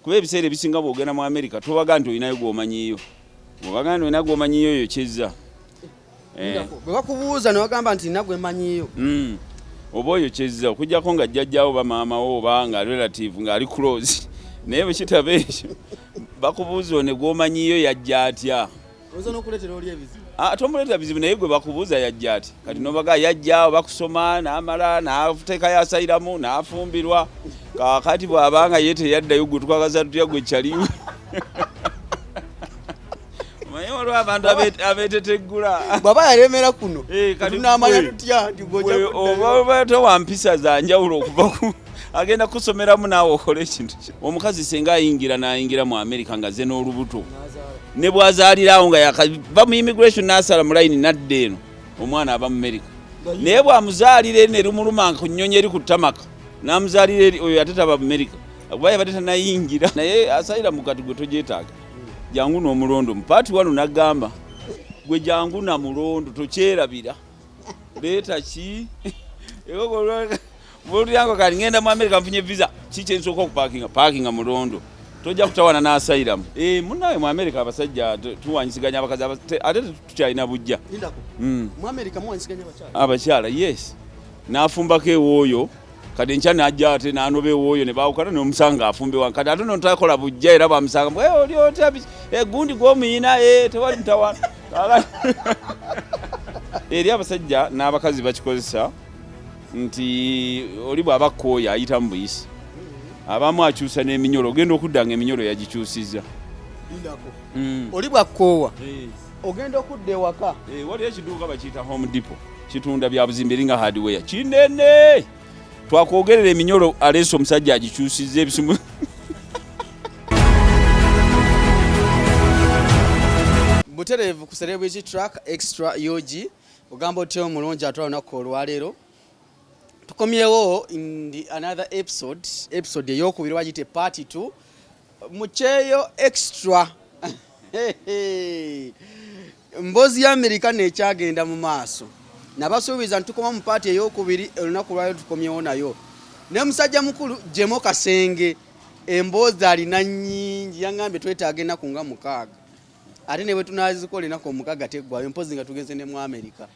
kuba ebiseera ebisinga bw'ogenda mu America tobaga nti olinayo gw'omanyiyo bw'obaga nti olina gw'omanyiyo oyo kyezza bwe bakubuuza ne bagamba nti nina gwemanyiyo oba oyo kyezza okujjako nga jjajjaawo ba maamawo oba nga relative ng'ali close naye bwe kitaba ekyo bakubuuza ne gw'omanyiyo yajja atya oyinza n'okuleetera oli ebizibu tomuleetera bizibu naye gwe bakubuuza yajja ati kati nobaga yajjaawo bakusoma n'amala n'ateekayo asayiramu n'afumbirwa kakati bw'abanga ye teyaddayo gwe twagaza tutya gwe kyaliwe omanyi olwo abantu abeeteteggula bw'aba yalemera kuno tunaamanya tutya nti oba towampisa za njawulo okuva ku agenda kusomeramu naawe okole ekintu omukazi senga ayingira n'ayingira mu America nga ze n'olubuto ne bwazaalirawo nga yakava mu immigration n'asala mu layini nadda eno omwana aba mu America naye bwamuzaalira ne lumuluma ku nnyonyi eri ku ttamaka n'amuzaalira oyo ate taba mu America kuba yabadde tanayingira naye asalira mu kati gwe togyetaaga jangu n'omulondo mupaati wano n'agamba gwe jangu na mulondo tokyerabira leeta ki bulyango kali ngenda mu America mfunye visa kiki ensooka okupaakinga mulondo tojja kutawana n'asayiramu munnawe mu America abasajja tuwanyisiganya abakazi ate tukyalina bujja mu America muwanyisiganya abakyala yes n'afumbako ewooyo kati enkya n'ajja ate n'anoba ewooyo ne baawukana n'omusanga afumbe wange kati ate notakola bujja era bamusanga oli otya gundi gw'omuyina tewali mutawana eri abasajja n'abakazi bakikozesa nti oli bw'aba kkooya ayita mu buyisi abamu akyusa n'eminyolo ogenda okudda nga eminyolo yagikyusizza oli bwakkoowa ogenda okudda ewaka waliyo ekiduuka bakiyita Home Depot kitunda bya buzimbe eringa hardware kinene twakwogerera eminyolo aleese omusajja agikyusizza ebisimu butereevu ku celebrity track extra yogi ogamba otya omulungi atwala olunaku olwaleero tukomyewo in the another episode eyokubiri wagite part 2 mukyeyo extra mboozi ya America nekyagenda mu maaso nabasuubiza ntukoma mu part eyokubiri olunaku lwaleero tukomyewo nayo ne musajja mukulu Jaymo Kasenge emboozi alina nnyingi yangambye twetaaga ennaku nga 6 ate ne bwe tunazikola ennaku 6 teggwayo mpozi nga tugenze ne mu America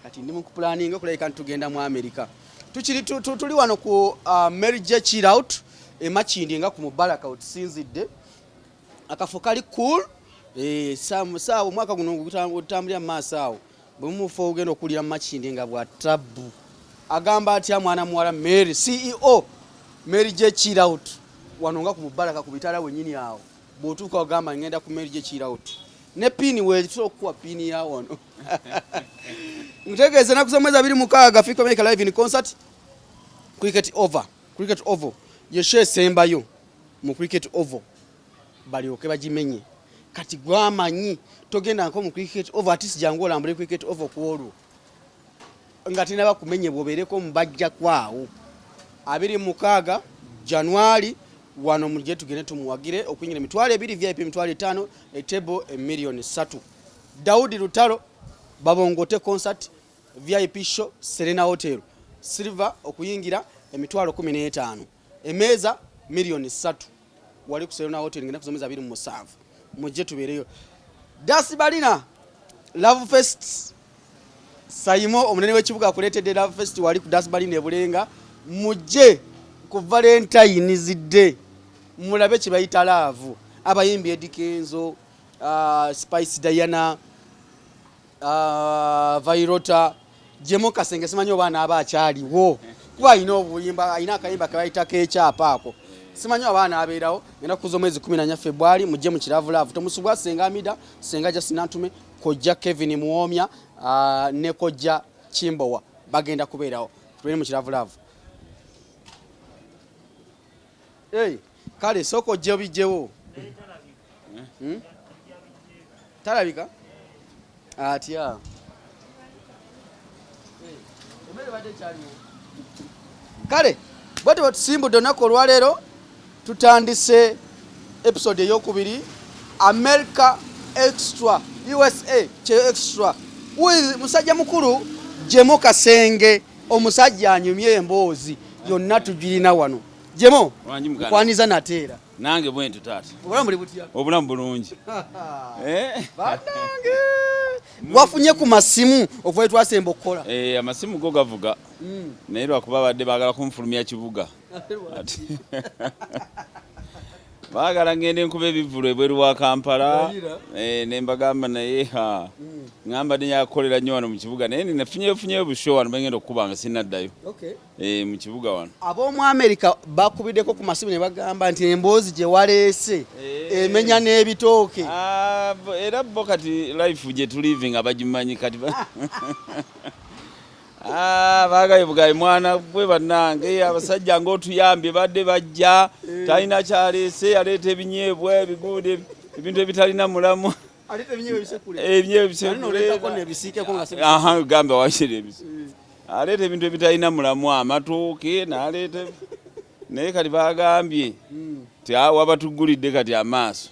kati ndi mu kupulaninga okulabika ntitugenda mu America tuli wano ku Mary J chill out emakindi nga ku Mubaraka otusinzidde akafo kali cool saawa omwaka guno gutambulira mu maaso awo bwe mumufa ogenda okulira mu makindi nga bwa tabu agamba atya mwana muwala Mary CEO Mary J chill out wano nga ku Mubaraka ku bitala wennyini awo bw'otuuka ogamba ngenda ku Mary J chill out ne pini wetusobola okukuwa pini ya wano nkutegeeza nakusomeza 26 Africa America live in concert cricket oval yeshe esembayo mu cricket oval balyoke bagimenye kati gwamanyi togenda nko mu cricket oval atisi jangu olambule cricket oval kuolwo nga tinaba kumenye bwobereko mbajja kwawo 26 January wano muje tugende tumuwagire okunyira mitwale 2 VIP mitwale 5 table million 3 Daudi Lutalo babongote concert VIP show Serena Hotel silver okuyingira emitwalo 15 emeza milioni 3 wali ku Serena Hotel ngenda kusomeza 27 muje tubereyo Dasi Balina Love Fest Sayimo omunene w'ekibuga akuletedde Love Fest wali ku Dasi Balina ebulenga muje ku Valentine's Day mulabe kibayita love abayimbi Edikenzo Spice Diana Vairota Jaymo Kasenge simanyi obana abakyaliwo kuba ayina obuyimba ayina akayimba kabayita kekyapa ako simanyi abana abeerawo ngenda kuza omwezi 14 February mujje mu Kiravu Love tomusubwa Senga Amida Senga Jasinantume kojja Kevin Muomya ne kojja Kimbowa bagenda kubeerawo tubere mu Kiravu Love kale soko je bijewo talabika atya kale bote batusimbudde olunaku olwaleero tutandise episode eyokubiri America extra USA kye extra with musajja mukulu Jaymo Kasenge omusajja anyumye emboozi yonna tugirina wano Jaymo kwaniza nateera nange bwentu taata obulamu buli butya obulamu bulungi banange wafunye ku masimu okuva twasemba okukola amasimu go gavuga naye lwakuba badde baagala kunfulumya kibuga baagala ngende nkuba ebivulu ebweru wa Kampala ne mbagamba naye ngamba nenyakolera nnyo wano mu kibuga naye nafunyeyo busho wano bengenda okukuba nga sinaddayo mu kibuga wano ab'omu America bakubiddeko ku masimu ne bagamba nti emboozi gye waleese emenya n'ebitooke era bo kati life gye tulivi nga bagimanyi kati bagaye bugaye mwana gwe bannange abasajja ng'otuyambye badde bajja talina kyaleese yaleeta ebinyeebwa ebiguude ebintu ebitalina mulamu gambe washira aleeta ebintu ebitalina mulamu amatooke naleeta naye kati bagambye ti wabatugulidde kati amaaso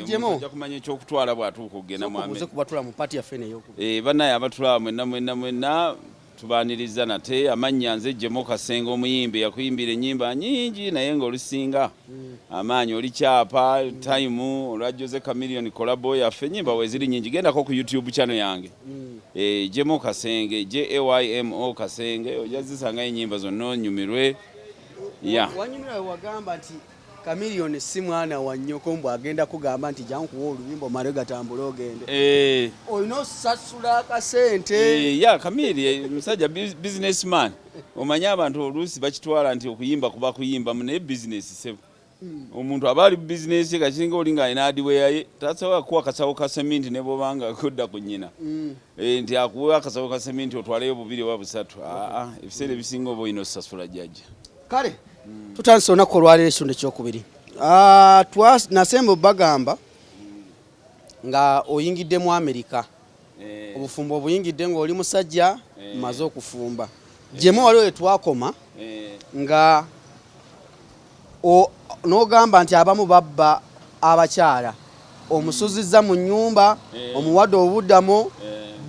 Jaymo ojja kumanya ekyokutwala bw'atuuka okugenda mu Amerika kubatula mu pati yaffe neyo bannaye abatulaba mwenna tubaaniriza nate amannya nze Jaymo Kasenge omuyimbi yakuyimbira ennyimba nyingi naye ng'olusinga amaanyi oli kyapa time olwa Jose Chameleone kolabo yaffe ennyimba weziri nyingi gendako ku YouTube channel yange Jaymo Kasenge Jaymo Kasenge ojja zisangayo ennyimba zonna onyumirwe wanyumira wagamba nti Chameleone si mwana wa nnyoko mbu agenda kugamba nti jankuwa oluyimba omale gatambula ogende olina osasula akasente Chameleone musajja businessman omanya abantu oluusi bakitwala nti okuyimba kuba kuyimba naye business sebo omuntu aba ali business kakinga olinga alina hardware ye tasobola kuwa akasawo ka seminti ne bwobanga akudda ku nnyina nti akuwa akasawo ka seminti otwaleyo bubiri oba busatu ebiseera ebisinga oba olina osasula jjajja kale tutandise olunaku olwaleero ekitundu ekyokubiri nasemba bagamba nga oyingidde mu America obufumbo obuyingidde ng'oli musajja maze okufumba Jaymo waliwo wetwakoma nga n'ogamba nti abamu babba abakyala omusuzizza mu nnyumba omuwadde obuddamo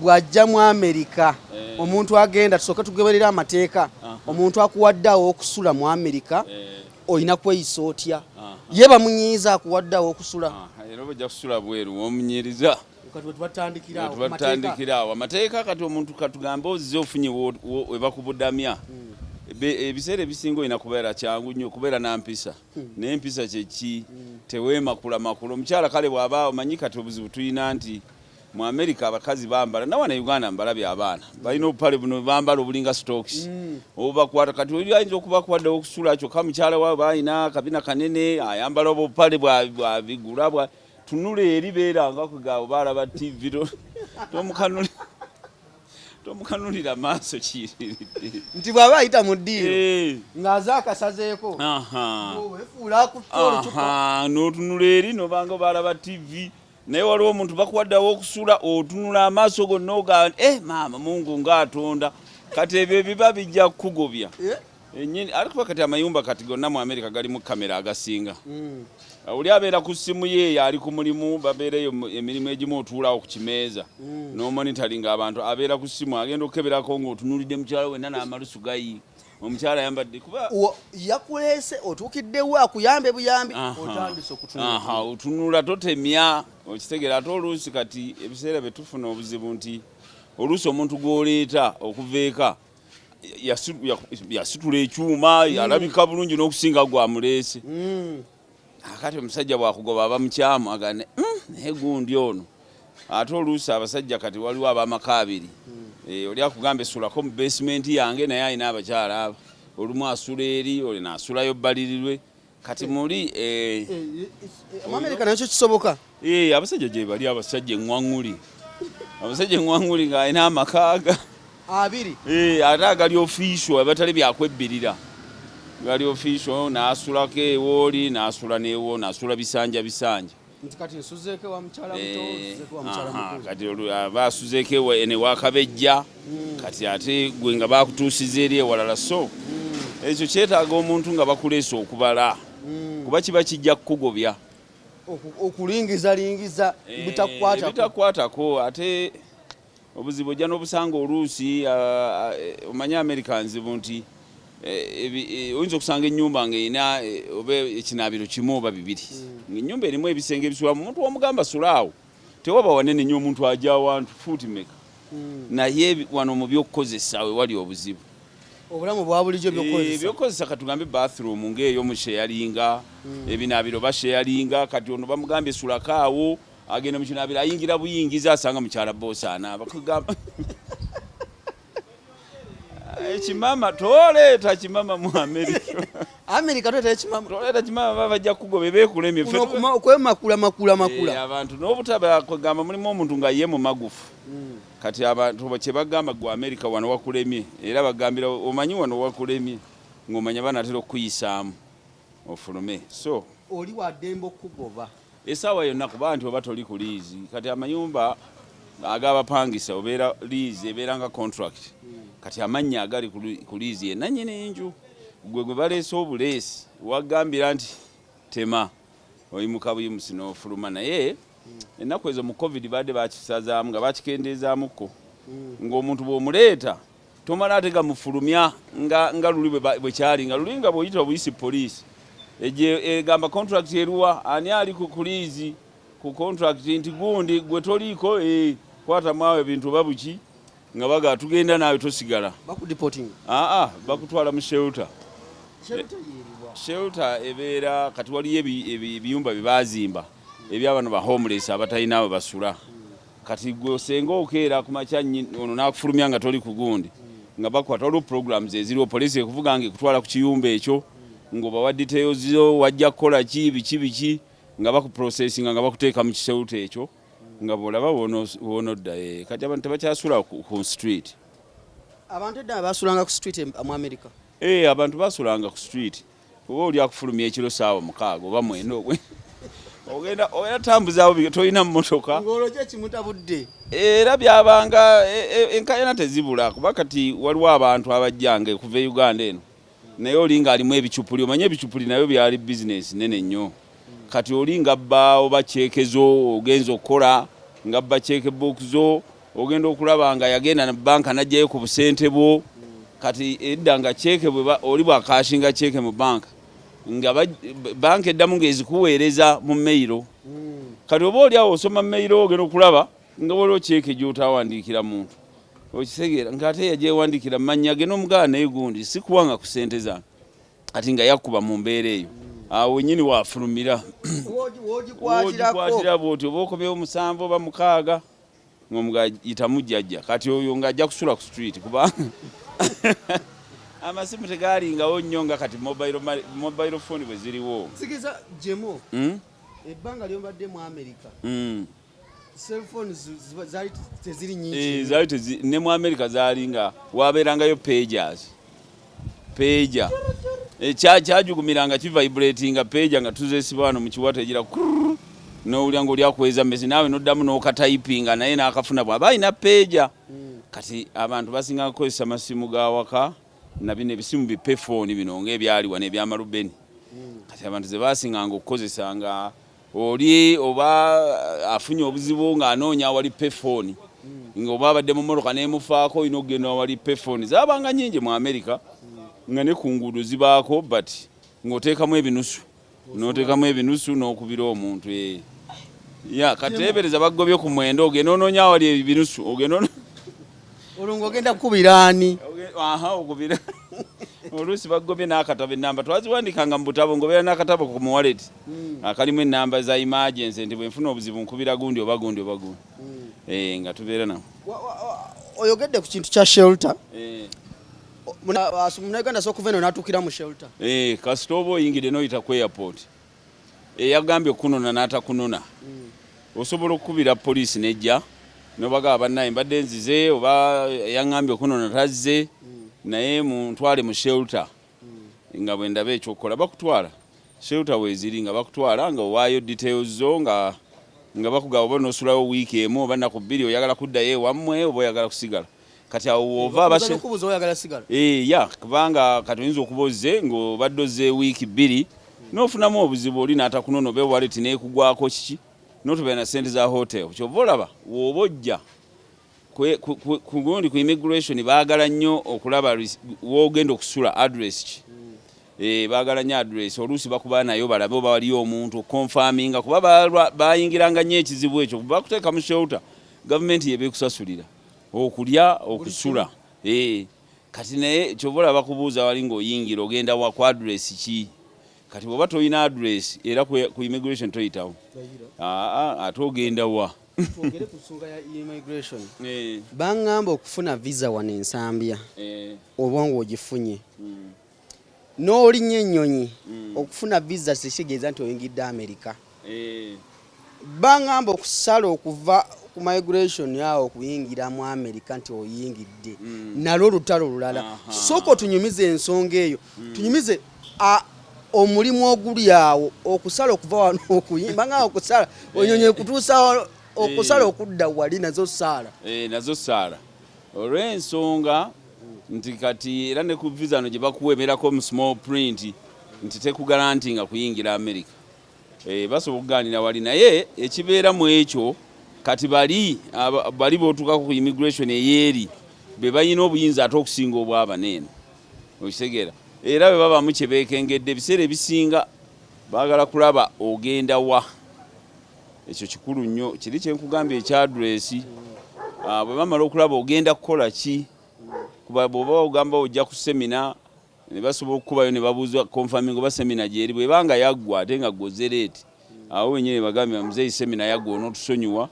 bw'ajja mu America omuntu agenda tusooke tugoberera amateeka omuntu akuwaddeawo okusula mu America olina kweyisa otya ye bamunyiiza akuwaddeawo okusula era bajja kusula bweru omunyiriza tubatandikiraawo amateeka kati omuntu katugambe ozze ofunye webakubuddamya ebiseera ebisinga olina kubeera kyangu nnyo okubeera nampisa naye empisa kyeki teweemakulamakula omukyala kale bw'aba omanyi kati obuzibu tulina nti mu America abakazi bambala nawa na Uganda mbalabye abaana balina obupale buno bambala obulinga stocks obubakwata kati oli ayinza okubakuwaddewo okusula kyokka mukyala waabwe alina kabina kanene ayambala obupale bwabigula tunula eri beeranga kugaawo baalaba TV tomukanulira maaso kiridde nti bw'aba ayita mu ddiiro ng'aze akasazeeko wefuula akutya n'otunula eri nobanga baalaba TV naye waliwo omuntu bakuwaddewo okusula otunula amaaso gonna ogamba maama Mungu ng'atonda kati ebyo biba bijja kukugobya ennyini alikuba kati amayumba kati gonna mu America galimu kamera agasinga oli abeera ku ssimu ye ali ku mulimu babeereyo emirimu egimu otuulawo ku kimeeza n'omonitaringa abantu abeera ku ssimu agenda okukeberako ng'otunulidde mukyala wenna n'amalusu gayi omukyala ayambadde kuba yakuleese otuukiddewo akuyambe buyambi otandise okutunula otunula totemya okitegera ate oluusi kati ebiseera bye tufuna obuzibu nti oluusi omuntu gw'oleeta okuva eka yasitula ekyuma alabika bulungi n'okusinga gwamuleese akati omusajja bwakugoba aba mukyamu agane naye gundi ono ate oluusi abasajja kati waliwo ab'amaka abiri oli akugamba esulako mu basement yange naye alina abakyala aba olumu asula eri oli naasulayo bbalirirwe kati muli mu America nakyo kisoboka abasajja gye bali abasajja eŋŋwaŋŋuli abasajja eŋŋwaŋŋuli ng'alina amakaaga abiri ate agali official abatali byakwebbirira gali official n'asulako ewooli n'asula n'ewo n'asula bisanja kati nsuzeeko wa mukyala muto nsuzeeko wa mukyala mukulu kati baasuzeeko ene wakabejja kati ate gwe nga bakutuusiza eri ewalala so ekyo kyetaaga omuntu nga bakuleesa okubala kuba kiba kijja kukugobya okulingizalingiza bitakwatako ate obuzibu ojja n'obusanga oluusi omanye America nzibu nti oyinza okusanga ennyumba ng'erina oba ekinaabiro kimu oba bibiri ng'ennyumba erimu ebisenge ebisulamu omuntu w'omugamba sulaawo tewaba wanene nnyo omuntu ajja wantu fuuti meka naye wano mu by'okukozesa we wali obuzibu obulamu bwa bulijjo by'okukozesa katugambe bathroom ng'eyo mu sheyalinga ebinaabiro basheyalinga kati ono bamugambye sulakaawo agenda mu kinaabiro ayingira buyingiza asanga mukyala bosaana bakugamba ekimama toleeta kimama mu Amerika toleeta ekimama toleeta kimama bajja kugobe beekulemye okwemakula abantu n'obutaba kugamba mulimu omuntu nga ye mu magufu kati abantu kye bagamba gwa Amerika wano wakulemye era bagambira omanyi wano wakulemye ng'omanya banatera okuyisaamu ofulume so oli waddembe okugoba essaawa yonna kuba nti oba toli ku liizi kati amayumba ag'abapangisa obeera liizi ebeera nga contract kati amannya agali ku liizi ye nannyini enju gwe baleese obuleesi wagambira nti tema oyimuka buyimusi n'ofuluma naye ennaku ezo mu covid badde bakisazaamu nga bakikendeezaamuko ng'omuntu bw'omuleeta tomala ate gamufulumya nga luli bwe kyali nga luli nga bw'oyita obuyisi poliisi egamba contract eruwa ani ali ku liizi ku contract nti gundi gwe toliiko kwatamu awo ebintu oba buki nga baga tugenda naawe tosigala bakutwala mu shelter ebeera kati waliyo ebiyumba bye ebyabano ba homeless abatalina awe basula kati gwe osenga okeera ku makya ono n'akufulumya nga toli ku gundi nga bakwata waliwo programs eziriwo poliisi ekuvuga nga ekutwala ku kiyumba ekyo ng'obawa details zo wajja kukola ki biki nga bakuprocessinga nga bakuteeka mu kishelter ekyo nga bw'olaba woonodda kati abantu tebakyasula ku street abantu edda basulanga ku street mu Amerika abantu basulanga ku street oba oli akufulumya ekiro saawa 6 oba 9 ogenda tambuzaawo tolina mmotoka ng'olokye kimutabudde era byabanga enkayana tezibula kuba kati waliwo abantu abajjanga kuva e Uganda eno naye olinga alimu ebicupuli omanye ebicupuli nayo byali bizinesi nene nnyo kati olinga bba oba ceekezo ogenza okukola nga bba checkbook zo ogenda okulaba nga yagenda na banka najjayo ku busente bwo kati edda nga cheeke oli bwakashinga cheeke mu banka nga banka eddamu ng'ezikuweereza mu mailo kati oba oli awo osoma mailo ogenda okulaba nga waliwo cheeke gy'otawandiikira muntu okitegeera ng'ate yagyewandiikira mannya ge n'omugala naye gundi sikuwanga ku ssente zange kati nga yakkuba mu mbeera eyo awo nyini wafulumira wogikwatira bwoti oba okomyewo 7 oba 6 ng'omugala yitamu jjajja kati oyo ng'ajja kusula ku street kubanga amasimu tegalingawo nnyo nga kati mobile phone bwe ziriwo sikiza Jaymo ebbanga lyobadde mu Amerika cellphone zali teziri nyingi ne mu Amerika zali nga wabeerangayo pager kyajugumiranga kivibratinga pager nga tuzesiba wano mu kiwata egira n'owulya ng'oli akuweza mesi naawe n'oddamu n'okatayipinga naye n'akafuna bw'aba alina pager kati abantu basinga kukozesa masimu ga waka na bino ebisimu bipefoni bino ng'ebyali wano ebyamalubeni kati abantu ze basinganga okukozesa nga oli oba afunye obuzibu ng'anoonya awali pefoni ng'oba abadde mu mmotoka n'emufaako olina okugenda awali pefoni zaabanga nnyingi mu Amerika nga ne ku nguudo zibaako but ng'oteekamu ebinusu n'okubira omuntu kateebereza baggobye ku mwendo ogenda onoonya awali ebinusu olungo ogenda kukubira ani okubira oluusi baggobye n'akatabo ennamba twaziwandikanga mu butabo ng'obeera n'akatabo ku muwaleti akalimu ennamba za emergency nti bwe nfuna obuzibu nkubira gundi oba gundi nga tubeera nawo oyogedde ku kintu kya shelter munauganda sokuva eno n'atuukira mu shelter kasita oba oyingidde n'oyita ku airport eyagambye okunona n'atakunona osobola okukubira poliisi nejja nobagaba bannaye mbadde nzize oba yaŋŋambye okunona tazze naye muntwale mu shelter nga bwe ndaba ekyokukola bakutwala shelter weeziri nga bakutwala nga owaayo details zo nga bakugaba oba n'osulawo wiiki emu oba nnaku 2 oyagala kuddayo ewammwe oba oyagala kusigala kati awo ova kubanga kati oyinza okuba ozze ng'obadde ozze wiiki 2 n'ofunamu obuzibu oli n'atakunona oba waleti neekugwako kiki n'otobeera na ssente za hotel kyova olaba w'oba ojja ku immigration baagala nnyo okulaba wogenda okusula address ki baagala nnyo address oluusi bakuba nayo balabe oba waliyo omuntu confirminga kuba bayingiranga nnyo ekizibu ekyo bakuteeka mu shelter gavumenti yebeekusasulira okulya okusula kati naye kyobola bakubuuza wali ng'oyingira ogenda wa ku address ki kati bw'oba toyina address era ku immigration toyitawo ate ogenda wa twogere ku nsonga ya immigration baŋŋamba okufuna visa wano ensambya oba ng'ogifunye n'olinnya ennyonyi okufuna visa tekitegeeza nti oyingidde America baŋŋamba okusala okuva ku migration yawo okuyingira mu America nti oyingidde nalwo olutalo olulala sooka tunyumize ensonga eyo tunyumize omulimu oguli awo okusala okuva wano okuyimba nga okusala onyonye kutuusa okusala okudda wali nazo saala olw'ensonga nti kati era ne ku visa no gye bakuwemerako mu small print nti tekugarantinga kuyingira America basobola okugaanira wali naye ekibeera mu ekyo kati bali bootuukako ku immigration eyeeri be balina obuyinza ate okusinga obw'abaneeno okitegeera era bwe babamu kye beekengedde ebiseera ebisinga baagala kulaba ogenda wa ekyo kikulu nnyo kiri kyenkugambye ekya adresi bwe bamala okulaba ogenda kukola ki kuba bw'oba ogamba ojja ku semina ne basobola okukubayo ne babuuza confirming oba semina gyeri bwebanga yaggwa ate nga gozereeti awo wenyini bagambye muzeeyi semina yaggwa onootusonyiwa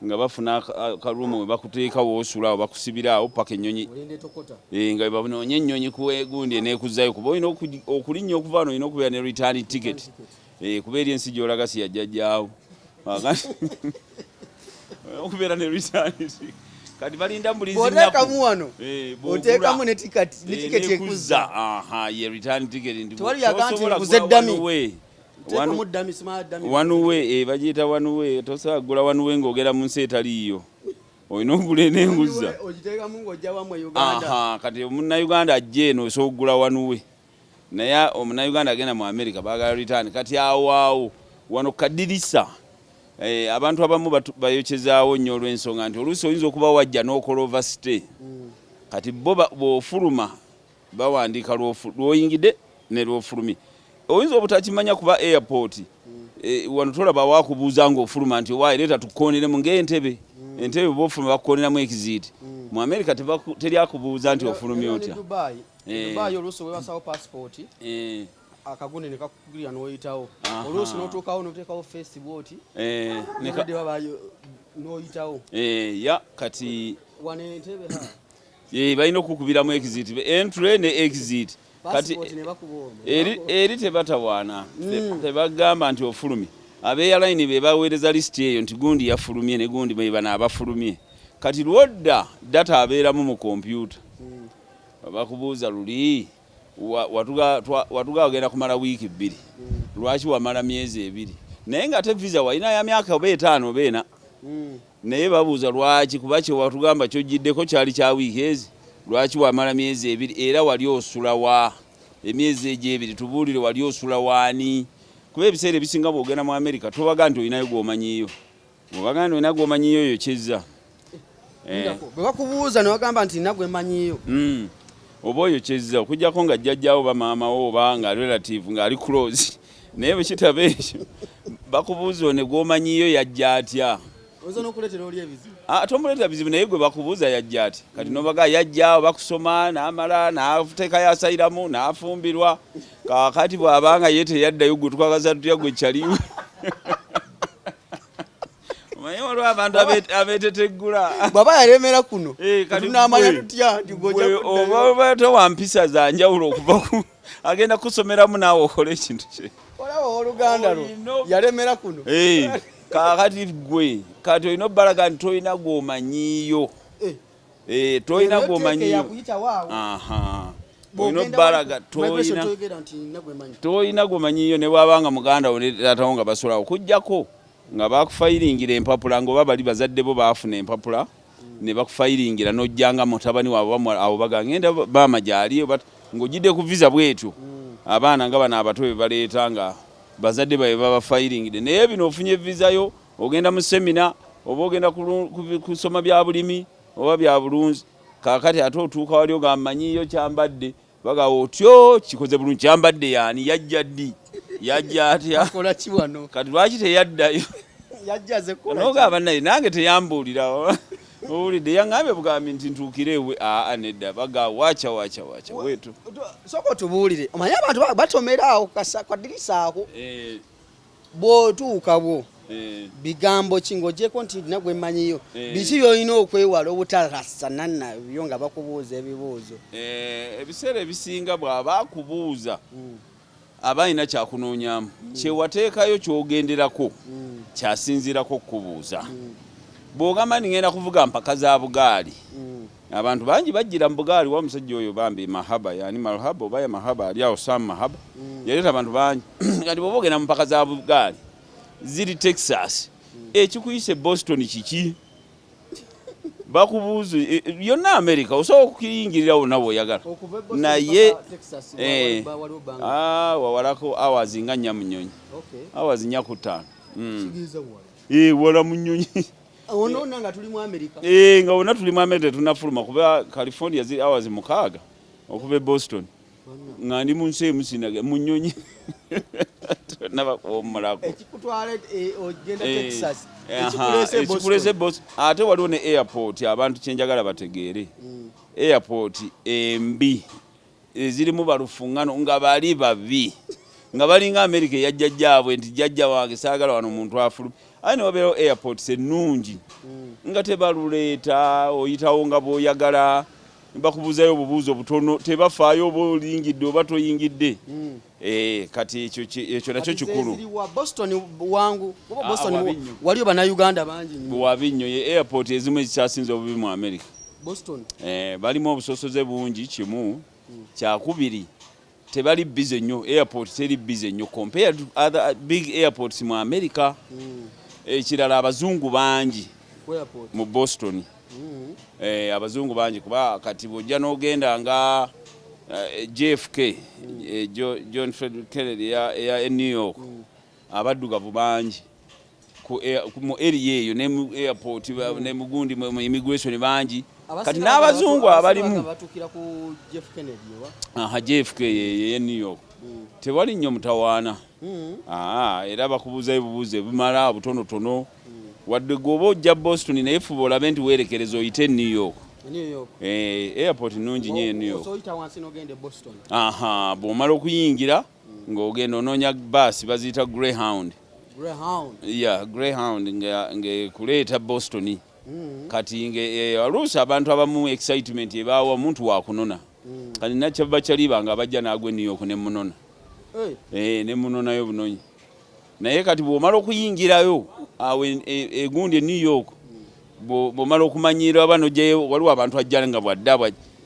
nga bafuna akalumu we bakuteeka woosula bakusibira awo paka ennyonyi nga banoonya ennyonyi kugundi eneekuzzayo kuba olina okulinnya okuva wano olina okubeera ne return ticket kuba eri ensi gy'olaga si yajjajjaawo okubeera ne return kati balinda mulizinakamu wano oteekamu ne tiketi ekuzza ye return ticket tewali yaganti nkuze eddami wanuwe bagiyita wanuwe tosobola kugula wanuwe ng'ogera mu nsi etaliiyo olina okugula enenguza kati omunnayuganda ajja eno osobola okugula wanuwe naye omunnayuganda agenda mu America baagala return kati awaawo wano kadirisa abantu abamu bayokyezaawo nnyo olw'ensonga nti oluusi oyinza okuba wajja n'okola overstay kati bo bw'ofuluma bawandiika lw'oyingidde ne lw'ofulumye oyinza obutakimanya kuba airport wano tolaba wakubuuza ng'ofuluma nti owaayi leeta tukukooniremu ng'entebe entebe bw'ofuluma bakukooneramu exit mu America teryakubuuza nti ofulumye otya Dubai oluusi webasawo passport akagunde ne kakugirira n'oyitawo oluusi n'otuukawo n'oteekawo face boot n'obadde babayo n'oyitawo ya kati wano entebe balina okukubiramu exit entry ne exit kati eri tebatawaana tebagamba nti ofulumye abeyalayini be baweereza lisiti eyo nti gundi yafulumye ne gundi bana abafulumye kati lwodda data abeeramu mu kompyuta bakubuuza luli watuga ogenda kumala wiiki 2 lwaki wamala myezi 2 naye nga te visa walina ya myaka oba 5 oba 4 naye babuuza lwaki kuba kye watugamba kyojjiddeko kyali kya wiiki ezi lwaki wamala myezi 2 era wali osula wa emyezi egyo 2 tubuulire wali osula waani kuba ebiseera ebisinga bw'ogenda mu America tobaga nti olinayo gw'omanyiyo bw'obaga nti olina gw'omanyiyo oyo kyezza bwe bakubuuza ne bagamba nti nina gwe mmanyiyo oba oyo kyezza okuggyako nga jjajjaawo bamaamawo oba nga relative ng'ali close naye bwe kitaba ekyo bakubuuza ne gw'omanyiyo yajja atya tomuleetera bizibu naye gwe bakubuuza yajja ati kati nobaga yajjaawo bakusoma n'amala n'ateekayo asayiramu n'afumbirwa kakati bw'abanga ye teyaddayo gwe twagaza tutya gwe kyaliwe omanyi olwo abantu abeeteteggula bw'aba yalemera kuno tunaamanya tutya oba tewampisa za njawulo okuva agenda kusomeramu naawe okole ekintu kye olaba oluganda lwo yalemera kuno kakati gwe kati olina obbalaga nti tolina gw'omanyiyo tolina gw'omanyiyo olina obbalaga tolina gw'omanyiyo ne bwabanga muganda wo ne taatawo nga basolawo okuggyako nga bakufayiringira empapula ng'oba bali bazadde bo baafuna empapula ne bakufayiringira n'ojjanga mutabani waabwe abo bagangenda baama gyali ng'ojjidde ku visa bwetyo abaana nga bano abato be baleeta nga bazadde babe babafayiringire naye bino ofunye visa yo ogenda mu semina oba ogenda kusoma bya bulimi oba bya bulungi kakati ate otuuka wali ogamanyiyo kyambadde baga otyo kikoze bulungi kyambadde yani yajja ddi yajja atya akola ki wano kati lwaki teyaddayo yajjaze kola n'ogamba naye nange teyambuulira owulidde yaŋŋambye bugambi nti ntuukire ewe nedda baga wacha wetu soko tubuulire omanyi abantu batomera awo kadirisa ako bw'otuuka bwo bigambo ki ng'ogyeko nti nagwe mmanyiyo biki by'olina okwewala obutarasana nabyo nga bakubuuza ebibuuzo ebiseera ebisinga bw'aba akubuuza aba alina kyakunoonyamu kyewateekayo ky'ogenderako kyasinziirako okukubuuza bw'ogamba ningenda kuvuga mpaka za bugaali abantu bangi bajjira mu bugaali wa musajja oyo bambi mahaba yani mahaba oba ya mahaba ali awo sam mahaba yaleeta abantu bangi kati bw'oba ogenda mu mpaka za bugaali ziri Texas ekikuyise Boston kiki bakubuuza yonna America osobola okukiyingirira wonna bw'oyagala naye wawalako hours nga 4 mu nnyonyi hours 4 ku 5 wala mu nnyonyi onona nga tuli mu America nga wonna tuli mu America tunafuluma kuba California ziri hours 6 okuva e Boston nga ndi mu nsi emusinaga mu nnyonyi nabakomulako ekikutwala ogenda Texas ekikulese Boston ate waliwo ne airport abantu kyenjagala bategeere airport embi ezirimu balufuŋŋano nga bali babi nga balinga America yajjajjaabwe nti jjajja wange saagala wano omuntu afulu aye ne wabeerawo airport ennungi nga tebaluleeta oyitawo nga bw'oyagala bakubuuzayo obubuuzo butono tebafaayo oba olingidde oba toyingidde kati ekyo nakyo kikulu Boston wangu Boston waliyo bannayuganda bangi bwabinyo ye airport ezimu ezikyasinze obubi mu America Boston balimu obusosoze bungi kimu kyakubiri tebali busy nnyo airport teri busy nnyo compared to other big airports mu America ekirala abazungu bangi mu Boston abazungu bangi kuba kati bw'ojja n'ogenda nga JFK John F. Kennedy ya New York abaddugavu bangi mu area eyo ne mu airport ne mugundi mu immigration bangi kati n'abazungu abalimu batukira ku Jeff Kennedy JFK ye New York tewali nnyo mutawaana era bakubuuza ebibuuzo ebimala butonotono wadde gwoba ojja Boston naye fuba olabe nti weerekereza oyite New York airport nnungi nnyo New York bw'omala okuyingira ng'ogenda onoonya baasi baziyita Greyhound ng'ekuleeta Boston kati oluusi abantu abamu excitement ebaawa omuntu wakunona kati nakyaba kyaliba nga abajja n'agwa New York ne munona ne munonayo bunonyi naye kati bw'omala okuyingirayo awe egundi New York bw'omala okumanyira abano gyeyo waliwo abantu ajjala nga bwadda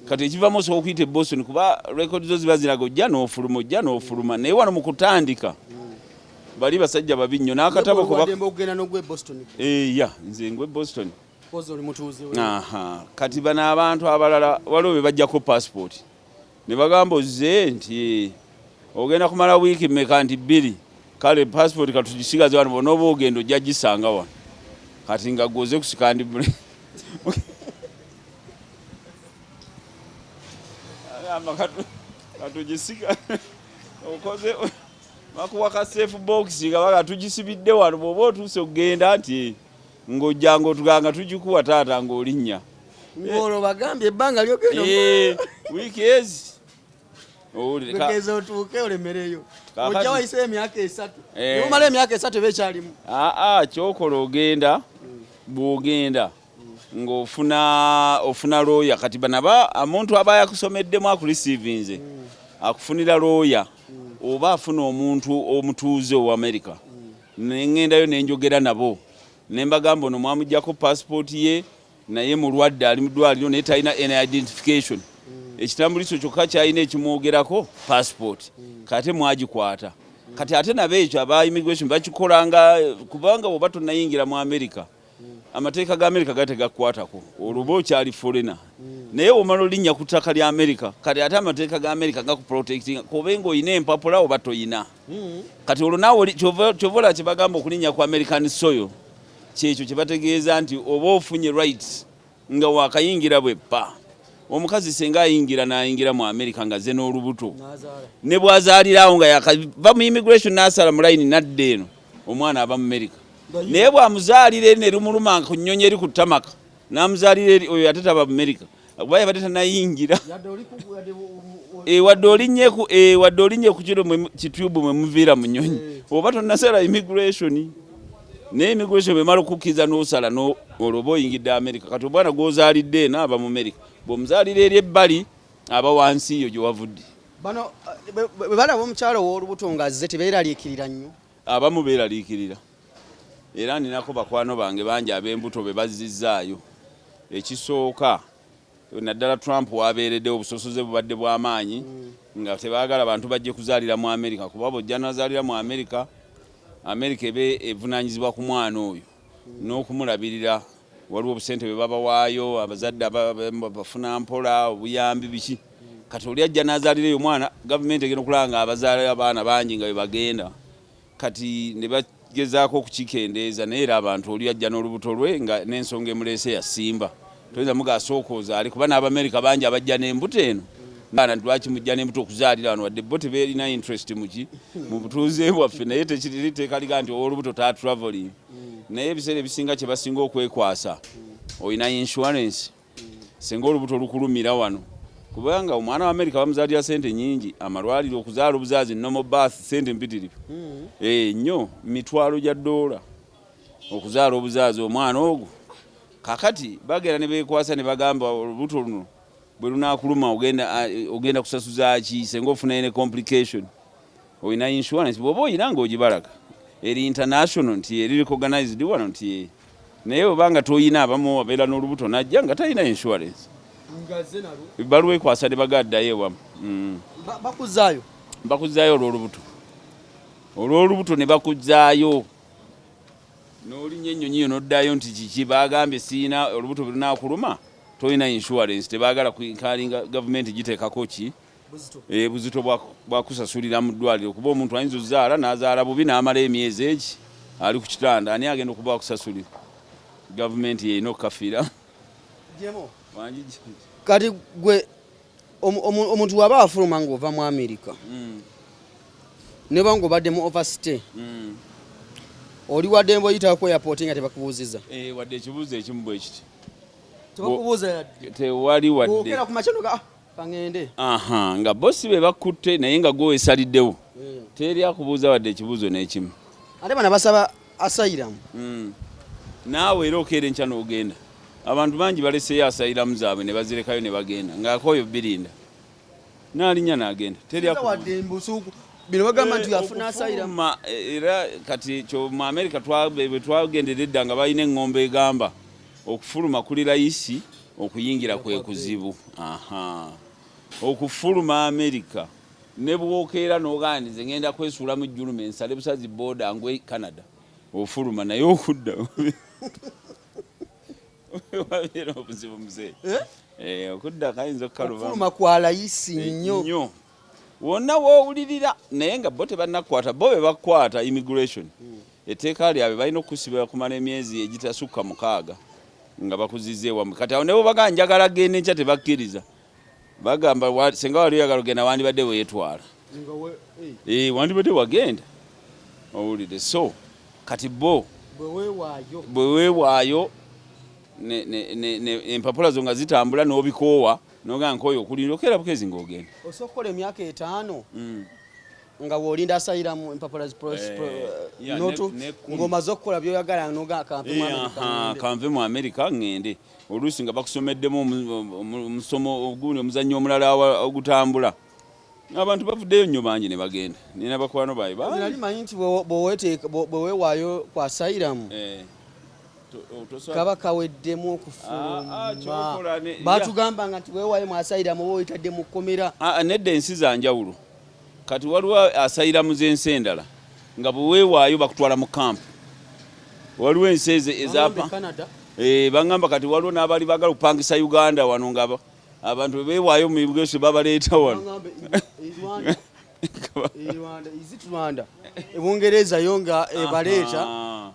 kati ekivamu osobola okuyita Boston kuba record zo ziba ziraga ojja n'ofuluma naye wano mu kutandika bali basajja babi nnyo n'akatabo nze ngwe Boston kati bano abantu abalala waliwo be bajjako passport ne bagamba ozze nti ogenda kumala wiiki mmeka nti 2 kale passport katugisigaze wano bonoba ogenda ojja gisanga wano kati nga gwoze kusikandi bule katugisiga okoze bakuwa ka safe box nga bakatugisibidde wano bw'oba otuuse okugenda nti ng'ojjanga otuganga tugikuwa taata ng'olinnya ng'olwo bagambye ebbanga lyogenda wiiki ezi ogeza otuuke olemereyo ojja wayise emyaka 3 omala emyaka 3 bekyalimu kyokola ogenda bw'ogenda ng'ofuna looya kati banaba omuntu aba yakusomeddemu akurisiivinze akufunira looya oba afuna omuntu omutuuze owa America nengendayo nenjogera nabo nembagamba ono mwamujjako passport ye naye mulwadde ali mu ddwaliro naye talina an identification ekitambuliso kyokka kyalina ekimwogerako passport kate mwagikwata kati ate nabo ekyo aba immigration bakikolanga kubanga bw'oba tonnayingira mu America amateeka ga America gategakukwatako olwoba okyali foreigner naye omala olinnya ku ttaka lya America kati ate amateeka ga America gakuprotectinga kobenga oyina empapula oba toyina kati olwo naawe kyovola kyebagamba okulinnya ku American soil kyekyo kyebategeeza nti oba ofunye rights nga wakayingira bwe pa omukazi senga ayingira n'ayingira mu America nga ze n'olubuto ne bwazaalirawo nga yakava mu immigration n'asala mu line nadde eno omwana aba mu America naye bwamuzaalire ne lumuluma ku nnyonyi eri ku tamaka n'amuzaalire oyo ate taba mu America kuba yabadde tanayingira wadde olinye ku kiro kitube mwe muviira mu nnyonyi oba tonnasala immigration naye immigration bemala okukkiza n'osala olwoba oyingidde America kati obwana gw'ozaalidde n'aba mu America bw'omuzaalira eri ebbali aba wansi eyo gye wavudde bano bwe balaba omukyalo w'olubuto ng'azze tebeeraliikirira nnyo abamu beeraliikirira era ninako bakwano bange bangi ab'embuto be bazzizaayo ekisooka naddala Trump wabeereddewo obusosoze bubadde bw'amaanyi nga tebaagala bantu bajje kuzaalira mu America kuba bojja nazaalira mu America ebe evunaanyizibwa ku mwana oyo n'okumulabirira waliwo obusente bwe babawaayo abazadde bafuna mpola obuyambi biki kati oli ajja n'azaalirayo omwana gavumenti egenda okulaba nga abazaala abaana bangi nga bwe bagenda kati ne bagezaako okukikendeeza naye era abantu oli ajja n'olubuto lwe nga n'ensonga emuleese yasimba toyinza mugasooka ozaale kuba n'Abamerika bangi abajja n'embuto eno baana lwaki mujja n'embuto okuzaalira wano wadde bo tebeerina interest mu butuuze bwaffe naye tekiriteeka liga nti olubuto ta traveling naye ebiseera ebisinga kye basinga okwekwasa olina insurance singa olubuto lukulumira wano kubanga omwana wa America bamuzaalira sente nyingi amalwaliro okuzaala obuzaazi normal birth sente mpitirivu nnyo mitwalo gya $, okuzaala obuzaazi omwana ogwo kakati bagera ne beekwasa ne bagamba olubuto luno bwe lunaakuluma ogenda kusasuza ki senga ofuna ne complication olina insurance bw'oba oyina ng'ogibalaga eri international nti eri recognized wano nti naye obanga toyina abamu abeera n'olubuto najja nga talina insurance baluwa ekwasa ne bagaddayo ewamu bakuzaayo olw'olubuto ne bakuzaayo n'olinya ennyonyi yo n'oddayo nti kiki bagambye siina olubuto bwe lunaakuluma toyina insurance tebaagala kalinga gavumenti giteekako ki buzito bwakusasulira mu ddwaliro kuba omuntu ayinza ozaala n'azaala bubi n'amala emyezi egi ali ku kitanda ani agenda okuba akusasulira gavumenti yeyina okukafiira kati gwe omuntu waba afuluma ng'ova mu America ne banga obadde mu overstay oli wadde mboyita ku airport nga tebakubuuziza wadde ekibuuzo ekimu bwe kiti tebakubuuza tewali wadde okera ku machano kangende nga bosi be bakutte naye nga gwe esaliddewo teri akubuuza wadde ekibuuzo n'ekimu ate bana basaba asayiramu naawe era okeera enkya n'ogenda abantu bangi baleseyo asayiramu zaabwe ne bazirekayo ne bagenda ng'akooyo birinda n'alinnya n'agenda teri wadde embusuuku bino bagamba nti afuna asayiramu era kati kyo mu America bwe twagendera edda nga balina eŋŋombe egamba okufuluma kuli layisi okuyingira kwe kuzibu okufuluma America ne bwokeera n'oganize ngenda kwesuula mu jjuluma ensale busazi boda ngwe Canada ofuluma naye okudda wabeera obuzibu muzee okudda kayinza okukaluba okufuluma kwa layisi nnyo wonna woowulirira naye nga bo tebannakwata bo be bakwata immigration etteeka lyabwe balina okusibira kumala emyezi egitasukka 6 nga bakuzizza ewamu kati awo ne bo bagamba njagala genda enkya tebakkiriza bagamba senga wali oyagala ogenda wandibadde weetwala wandibadde wagenda owulire so kati bo bwe weewaayo empapula zo nga zitambula n'obikoowa n'ogamba nk'oyo okulinda okeera bukezi ng'ogenda osokola emyaka 5 nga wolinda asayiramu empapula notu ng'omaze okukola byoyagala n'ogamba kanve mu America ngende oluusi nga bakusomeddemu omusomo ogundi omuzannyo omulala ogutambula abantu bavuddeyo nnyo bangi ne bagenda nina bakwano baye nali manyi nti bwe weewaayo kwa asayiramu kaba kaweddemu okufuluma batugambanga nti weewaayo mu asayiramu oba oyitadde mu kkomera nedda ensi za njawulo kati waliwo asayiramu z'ensi endala nga bwe weewaayo bakutwala mu kampu waliwo ensi ezapa bangamba kati waliwo n'abali baagala okupangisa Uganda wano nga abantu bwe beewaayo mu immigration babaleeta wano Rwanda ebungereza yo nga ebaleeta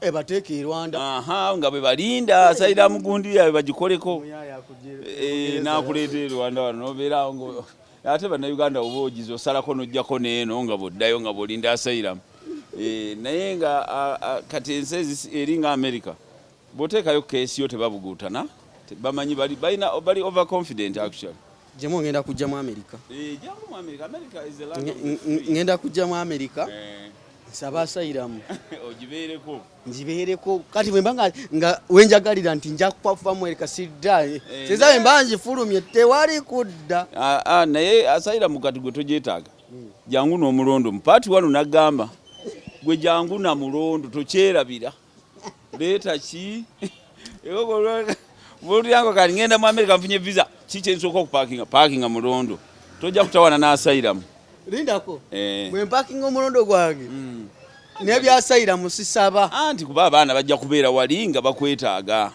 ebateeka e Rwanda nga bwe balinda asayira mugundi yawe bagikoleko nakuleeta e Rwanda wano nobeera ngo ate bannayuganda oba ogize osalako nojjako neeno nga bwoddayo nga bwolinda asayiramu naye nga kati ensi eri nga America bw'oteekayo keesi yo tebabuguutana bamanyi bali overconfident actually. Jaymo ngenda kujja mu America. Jangu mu America. America is the land of ngenda kujja mu America. Nsaba asayiramu. Ogibeereko. Njibeereko kati bwe mbanga nga wenjagalira nti nja kufa mu America sidda. Sezawe mbanje fulumye tewali kudda. Naye asayiramu kati gwe togyetaaga. Jangu n'omulondo mu paati wano nagamba gwe jangu na mulondo tokyerabira. Leeta ki? Buli yango kali ngenda mu America mfunye visa kiche nsoko okuparkinga mulondo tojja kutawana n'asayiramu. Lindako bwe parkinga omulondo gwange n'ebyasayiramu sisaba anti kuba abaana bajja kubeera wali nga bakwetaaga.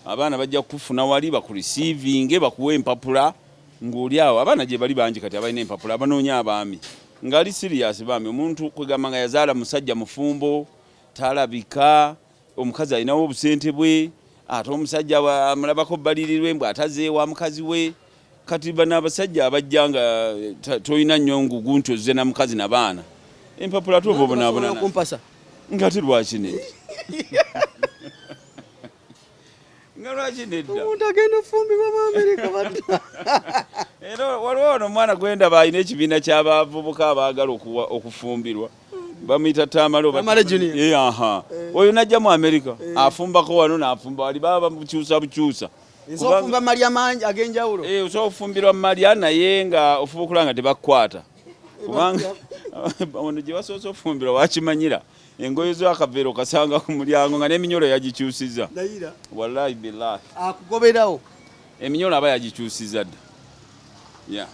Abaana bajja kufuna wali bakureceiving bakuwa empapula ng'oli awo abaana gye bali bangi kati abalina empapula abanoonya abaami ngali serious baami omuntu kwegamba nga yazaala musajja mufumbo talabika omukazi alinawo obusente bwe ate omusajja amulabako balirirwe mbwe atazeewa mukazi we kati bana abasajja abajja nga toyina nnyo ngugu nti ozze na mukazi na baana empapula tu obonaabona nga ti lwaki nedda nga lwaki nedda omuntu agenda ofumbirwa mu Amerika era waliwo ono omwana gwendaba alina ekibiina ky'abavubuka abaagala okufumbirwa bamuyita Tamale oyo najja mu America afumbako wano n'afumba wali baba bukyusa ofumba malya mangi ag'enjawulo osobola okufumbirwa mu malya naye nga ofuba okulaba nga tebakukwata kubanga ono gye basoose ofumbirwa wakimanyira engoye z'akaveero kasanga ku mulyango nga n'eminyolo yagikyusiza wallahi billahi akugoberawo eminyolo aba yagikyusiza dda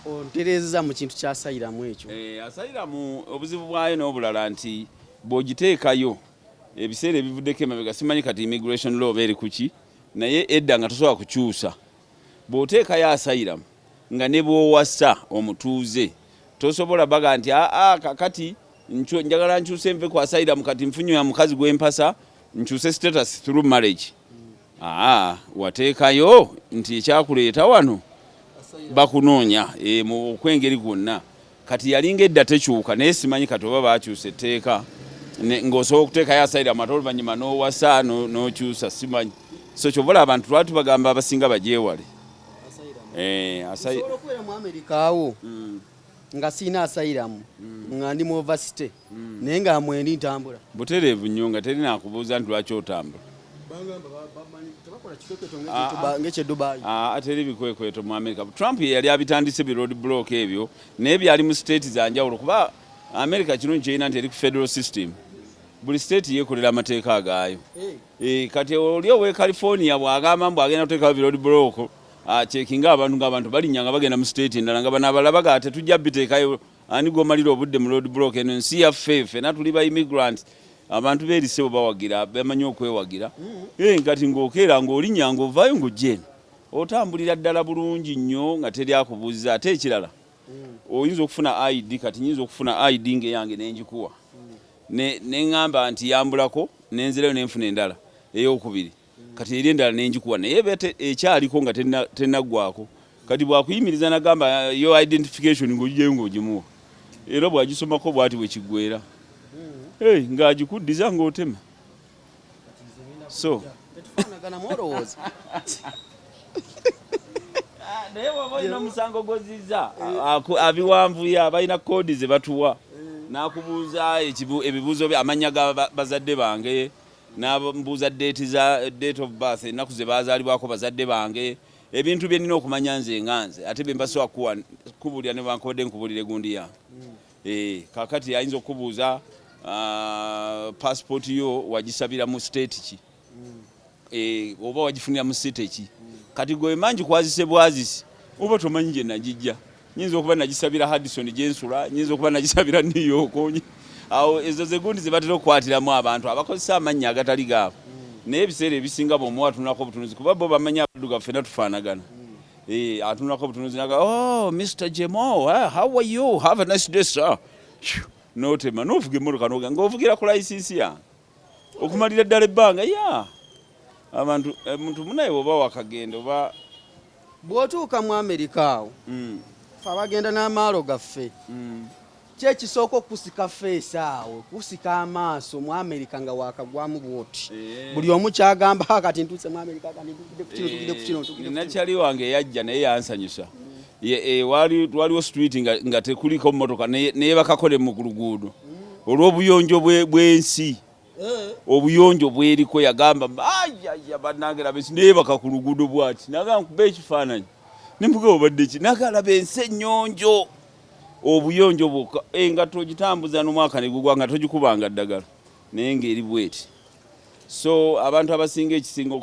ontereza mu kintu kyasayiramu ekyo asayiramu obuzibu bwayo n'obulala nti bw'ogiteekayo ebiseera ebivuddeko emabega simanyi kati immigration law eri kuki naye edda nga tosobola kukyusa bw'oteekayo asayiramu nga ne bw'owasa omutuuze tosobola baga nti kakati njagala nkyuse nve ku asayiramu kati nfunye mukazi gw'empasa nkyuse status through marriage wateekayo nti ekyakuleeta wano bakunoonya mu kwengeri gwonna kati yalinga edda tekyuka naye simanyi kati oba bakyusa etteeka ng'osobola okuteekayo asayiramu ate oluvannyuma n'owasa n'okyusa simanyi so kyobola abantu lwaki bagamba abasinga bagyewale osobola okubeera mu America awo nga siina asayiramu nga ndi mu ovasite naye nga mwendi ntambula butereevu nnyo nga teri nakubuuza nti lwaki otambula ateri bikwekweto mu America. Trump yali abitandise bi road block ebyo naye byali mu state zanjawulo kuba America kirungi kyerina nti eri ku federal system buli state yekolera amateeka agaayo kati oli owe California bw'agamba mbu agenda kuteekawo bi road block checkinga abantu balinnya nga bagenda mu state endala nga bano abalaba ate tujja biteekayo ani gomalira obudde mu road block eno nsi yaffe ffenna tuli ba immigrants abantu beerisebo bawagira bamanyi okwewagira kati ng'okeera ng'olinnya ng'ovaayo ng'ojjeeno otambulira ddala bulungi nnyo nga teri akubuuziza ate ekirala oyinza okufuna ID kati nyinza okufuna ID ng'eyange n'engikuwa neŋŋamba nti yambulako nenzirayo n'enfuna endala ey'okubiri kati eri endala n'engikuwa naye ekyaliko nga tennaggwako kati bwakuyimiriza nagamba yo identification ng'ogijeyo ng'ogimuwa era bwagisomako bwati bwe kiggwera ng'agikuddiza ng'otema so naye bw'oba olina omusango gozizza abiwanvuya balina koodi ze batuwa n'akubuuza ebibuuzo amanya ga bazadde bange n'ambuuza date of birth ennaku ze baazaalibwako bazadde bange ebintu bye nnina okumanya nze nganze ate bye mbasobola kubulira ne bankobadde nkubulire gundi yange kakati ayinza okubuuza passport yo wagisabira mu state ki oba wagifunira mu city ki kati gwe manji kwazise bwazisi oba tomanyi gye nagijja nyinza okuba nagisabira Haddison gyensula nyinza okuba nagisabira New York awo ezo ze gundi ze batera okukwatiramu abantu abakozesa amannya agatali gaabo naye ebiseera ebisinga bw'omuwa atunulako obutunuzi kuba bo bamanya abaddugavu ffenna tufaanagana atunulako obutunuzi naga Mr. Jaymo how are you have a nice day sir n'otema n'ovuga emmotoka ng'ovugira ku license yange okumalira ddala ebbanga abantu muntu munaye oba wakagenda oba bw'otuuka mu Amerika awo fe abagenda n'amaalo gaffe kyekisooka okusika feesi awo kusika amaaso mu Amerika nga wakagwamu bwoti buli omu kyagamba kati ntuuse mu Amerika kati tugide ku kino nakyali wange yajja naye yansanyusa waliwo street nga tekuliko mmotoka naye bakakole mu luguudo olw'obuyonjo bw'ensi obuyonjo bweriko yagamba ayaya bannange besi naye baka ku luguudo bwati nagamba nkuba ekifaananyi nembuga obadde ki nagalaba ensi ennyonjo obuyonjo bwokka nga togitambuza n'omwaka ne gugwa nga togikubanga ddagala naye ng'eri bweti so abantu abasinga ekisinga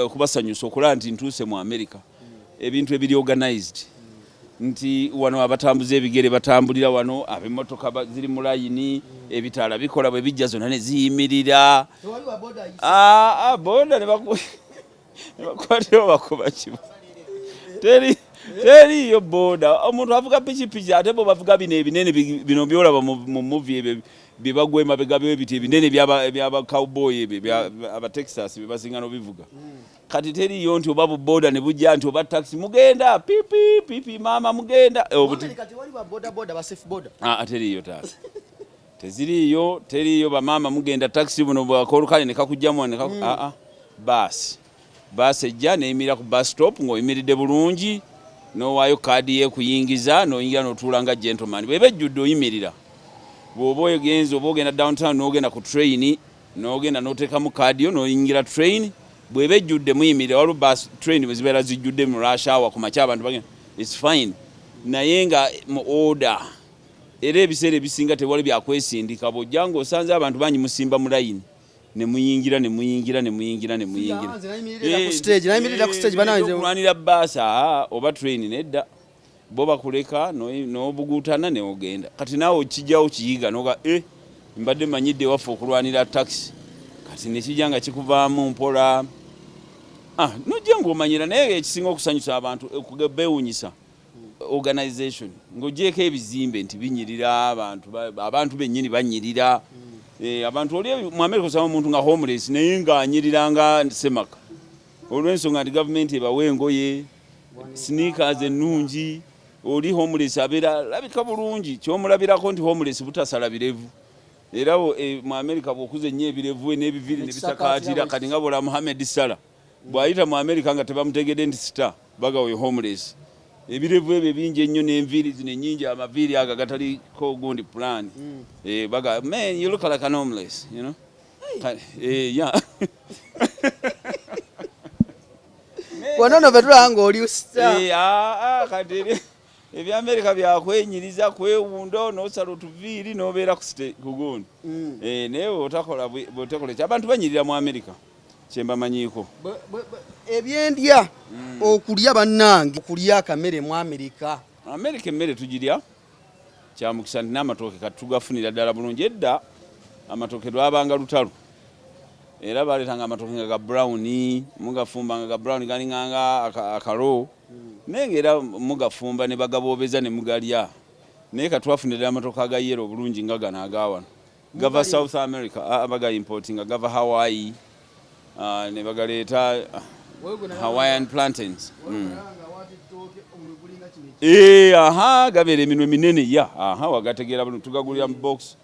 okubasanyusa okulaba nti ntuuse mu Amerika ebintu ebiri organized nti wano abatambuza ebigere batambulira wano ab'emmotoka ziri mu layini ebitaala bikola bwe bijja zonna ne ziyimirira boda ne bakwatira bakuba kibu teriyo boda omuntu avuga pikipiki ate bo bavuga bino ebinene bino byolaba mu movie ebyo bibagwa emabega by'ebiti ebinene byaba cowboy ebyo aba Texas bebasinga n'obivuga kati teriyo nti oba boda ne bujja nti oba taxi mugenda pipi mama mugenda kati wali ba boda ba safe boda teriyo taata teriyo ba mama mugenda taxi buno bwakolukale ne kakujjamu ne basi ejja neeyimira ku bus stop ng'oyimiridde bulungi n'owaayo kaadi ye kuyingiza n'oyingira n'otuula nga gentleman bw'eba ejjudde oyimirira bw'oba ogenze oba ogenda downtown n'ogenda ku train n'ogenda n'oteekamu kaadi yo n'oyingira train bw'eba ejjudde muyimirira waliwo bus train bwe zibeera zijjudde mu rush hour ku makya abantu bagenda it's fine naye nga mu order era ebiseera ebisinga tewali byakwesindika bw'ojja ng'osanze abantu bangi musimba mu layini ne muyingira okulwanira bbaasi oba train nedda bo bakuleka n'obuguutana neogenda kati naawe okijjawo kiyiga noga mbadde manyidde waffe okulwanira taxi kati nekijja nga kikuvaamu mpola nojja ng'omanyira naye ekisinga okusanyusa abantu beewunyisa organization ng'ogyeko ebizimbe nti binyirira abantu bennyini banyirira abantu oli mu Amerika osanga omuntu nga homeless naye ng'anyirira nga semaka olw'ensonga nti gavumenti ebawa engoye sneakers ennungi oli homeless abeera labika bulungi kyomulabirako nti homeless butasala birevu era mu Amerika bw'okuza ennyo ebirevu n'ebiviri ne bisakaatira kati nga bola Muhammad Salah bw'ayita mu Amerika nga tebamutegedde nti star bagawe homeless ebirevu ebyo bingi ennyo n'enviiri zino ennyingi amaviiri ago gataliko gundi plan man you look like an homeless you know yeah wanono vetulanga oli star kati eby'Amerika byakwenyiriza kwewunda n'osala otuviiri n'obeera ku gundi naye bw'otakola ekyo abantu banyirira mu Amerika kyembamanyiiko ebyendya okulya bannange okulya akamere mu Amerika emmere tugirya kyamukisa nti n'amatooke kati tugafunira ddala bulungi edda amatooke lwabanga lutalo era baleetanga amatooke nga ga brown mugafumbanga ga brown galinganga akalo naye ngaera mugafumba ne bagaboobeza ne mugalya naye katwafunira amatooke aga yero bulungi nga gano agawano gava South America abaga importinga gava Hawaii ne bagaleeta Hawaiian plantains gabeera eminwe minene wagategeera bulungi tugagulira mu box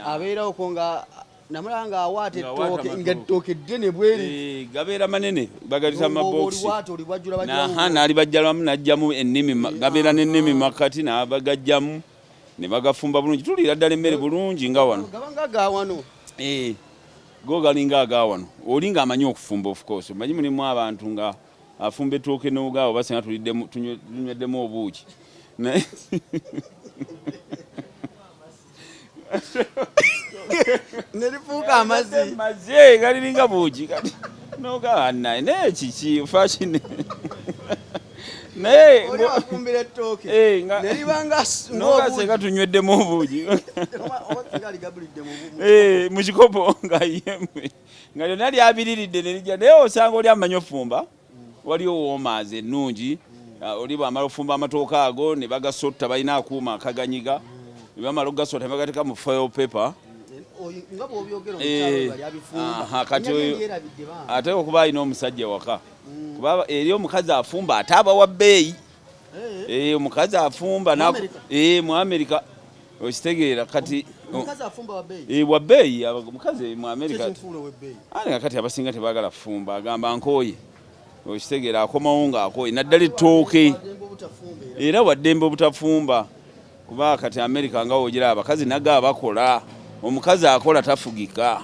abeerawo nga namulanga awaata ettooke nga ettooke ddene bweri gabeera manene bagalita mu mabox n'alibajjalamu n'ajjamu ennimi gabeera n'ennimi makati n'abagajjamu ne bagafumba bulungi tuliira ddala emmere bulungi nga wano go galinga agawano olinga amanyi okufumba of course manyi mulimu abantu nga afumba ettooke n'ogaawo basenga tunyweddemu obuuki nerifuuka amazzi galiringa buuki kati n'ogaawo naye kiki fashini naye wafumbira ettooke neribanga nogasenga tunyweddemu obuugi mu kikopo nga yemwe nga lyonna lyabiriridde nerijja naye osanga oli amanyi ofumba waliwo woomaazi ennungi oli bwamala ofumba amatooka ago ne bagasotta balina akuuma akaganyiga ne bamala ogasotta ne bagateeka mu foil paper kati ate okuba alina omusajja waka kuba eri omukazi afumba ate aba wa bbeeyi omukazi afumba mu Amerika okitegeera kati wa bbeeyi omukazi mu Amerika kati abasinga tebaagala kufumba agamba nkooye okitegeera akomawo ng'akooye naddala ettooke era waddembe obutafumba kuba kati Amerika nga wogira abakazi nago abakola omukazi akola tafugika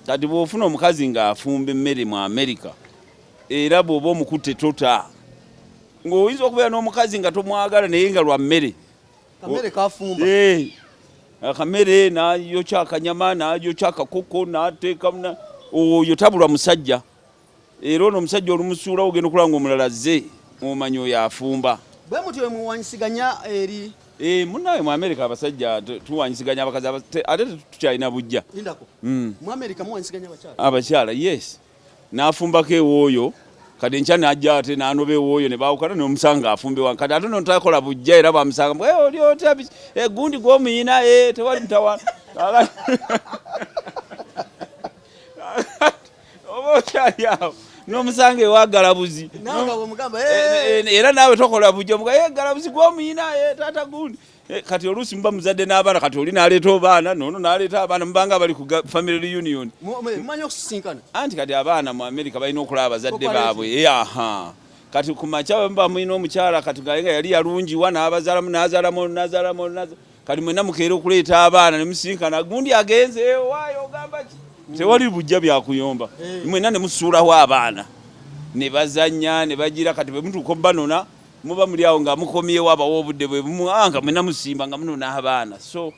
kati bw'ofuna omukazi ng'afumba emmere mu Amerika era bw'oba omukutte tota ng'oyinza okubeera n'omukazi nga tomwagala naye nga lwa mmere akamere n'ayokya akanyama n'ayokya akakoko n'ateeka oyo tabulwa musajja era ono omusajja olumusuulawo ogenda okulaba ng'omulala zze omanyi oyo afumba bwe mutyo bwe muwanyisiganya eri munnawe mu Amerika abasajja tuwanyisiganya abakazi ate tukyalina bujja mu Amerika muwanyisiganya abakyala yes n'afumbako ewooyo kati enkya n'ajja ate n'anoba ewooyo ne baawukana n'omusanga afumbe wange kati ate notakola bujja era bamusanga oli otya gundi gw'omuyina tewali mutawana oba okyali awo n'omusanga ewagalabuzi era naawe tokola bujja omuga galabuzi gw'omuyina taata gundi kati oluusi muba muzadde n'abaana kati oli n'aleeta obaana noono n'aleeta abaana mubanga bali ku family reunion mumanyi okusisinkana anti kati abaana mu Amerika balina okulaba abazadde baabwe kati ku makya bwe muba mulina omukyala kati nga yali yalungiwa n'azaalamu kati mwena mukeera okuleeta abaana ne musisinkana gundi agenze waayo ogamba ki tewali bujja byakuyomba mwena ne musuulawo abaana ne bazannya ne bagira kati bwe mutuuka obanona muba muli awo nga mukomyewo abawo obudde bwe nga mwena musimba nga munona abaana so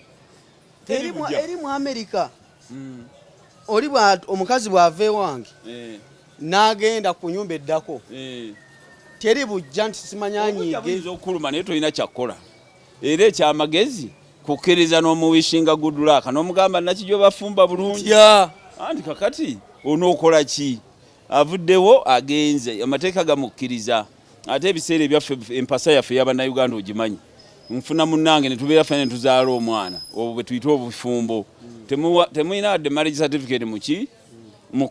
eri mu Amerika oli omukazi bw'ava ewange n'agenda ku nyumba eddako teri bujja nti simanyanyiige okuluma naye tolina kyakkola era ekyamagezi kukkiriza n'omuwishinga good luck n'omugamba nakijjo bafumba bulungi anti kakati onookola ki avuddewo agenze amateeka gamukkiriza ate ebiseera ebyaffe empasa yaffe y'Abannayuganda ogimanyi nfuna munnange ne tubeera ffene ne tuzaala omwana obwo bwe tuyita obufumbo temulina wadde marriage certificate muki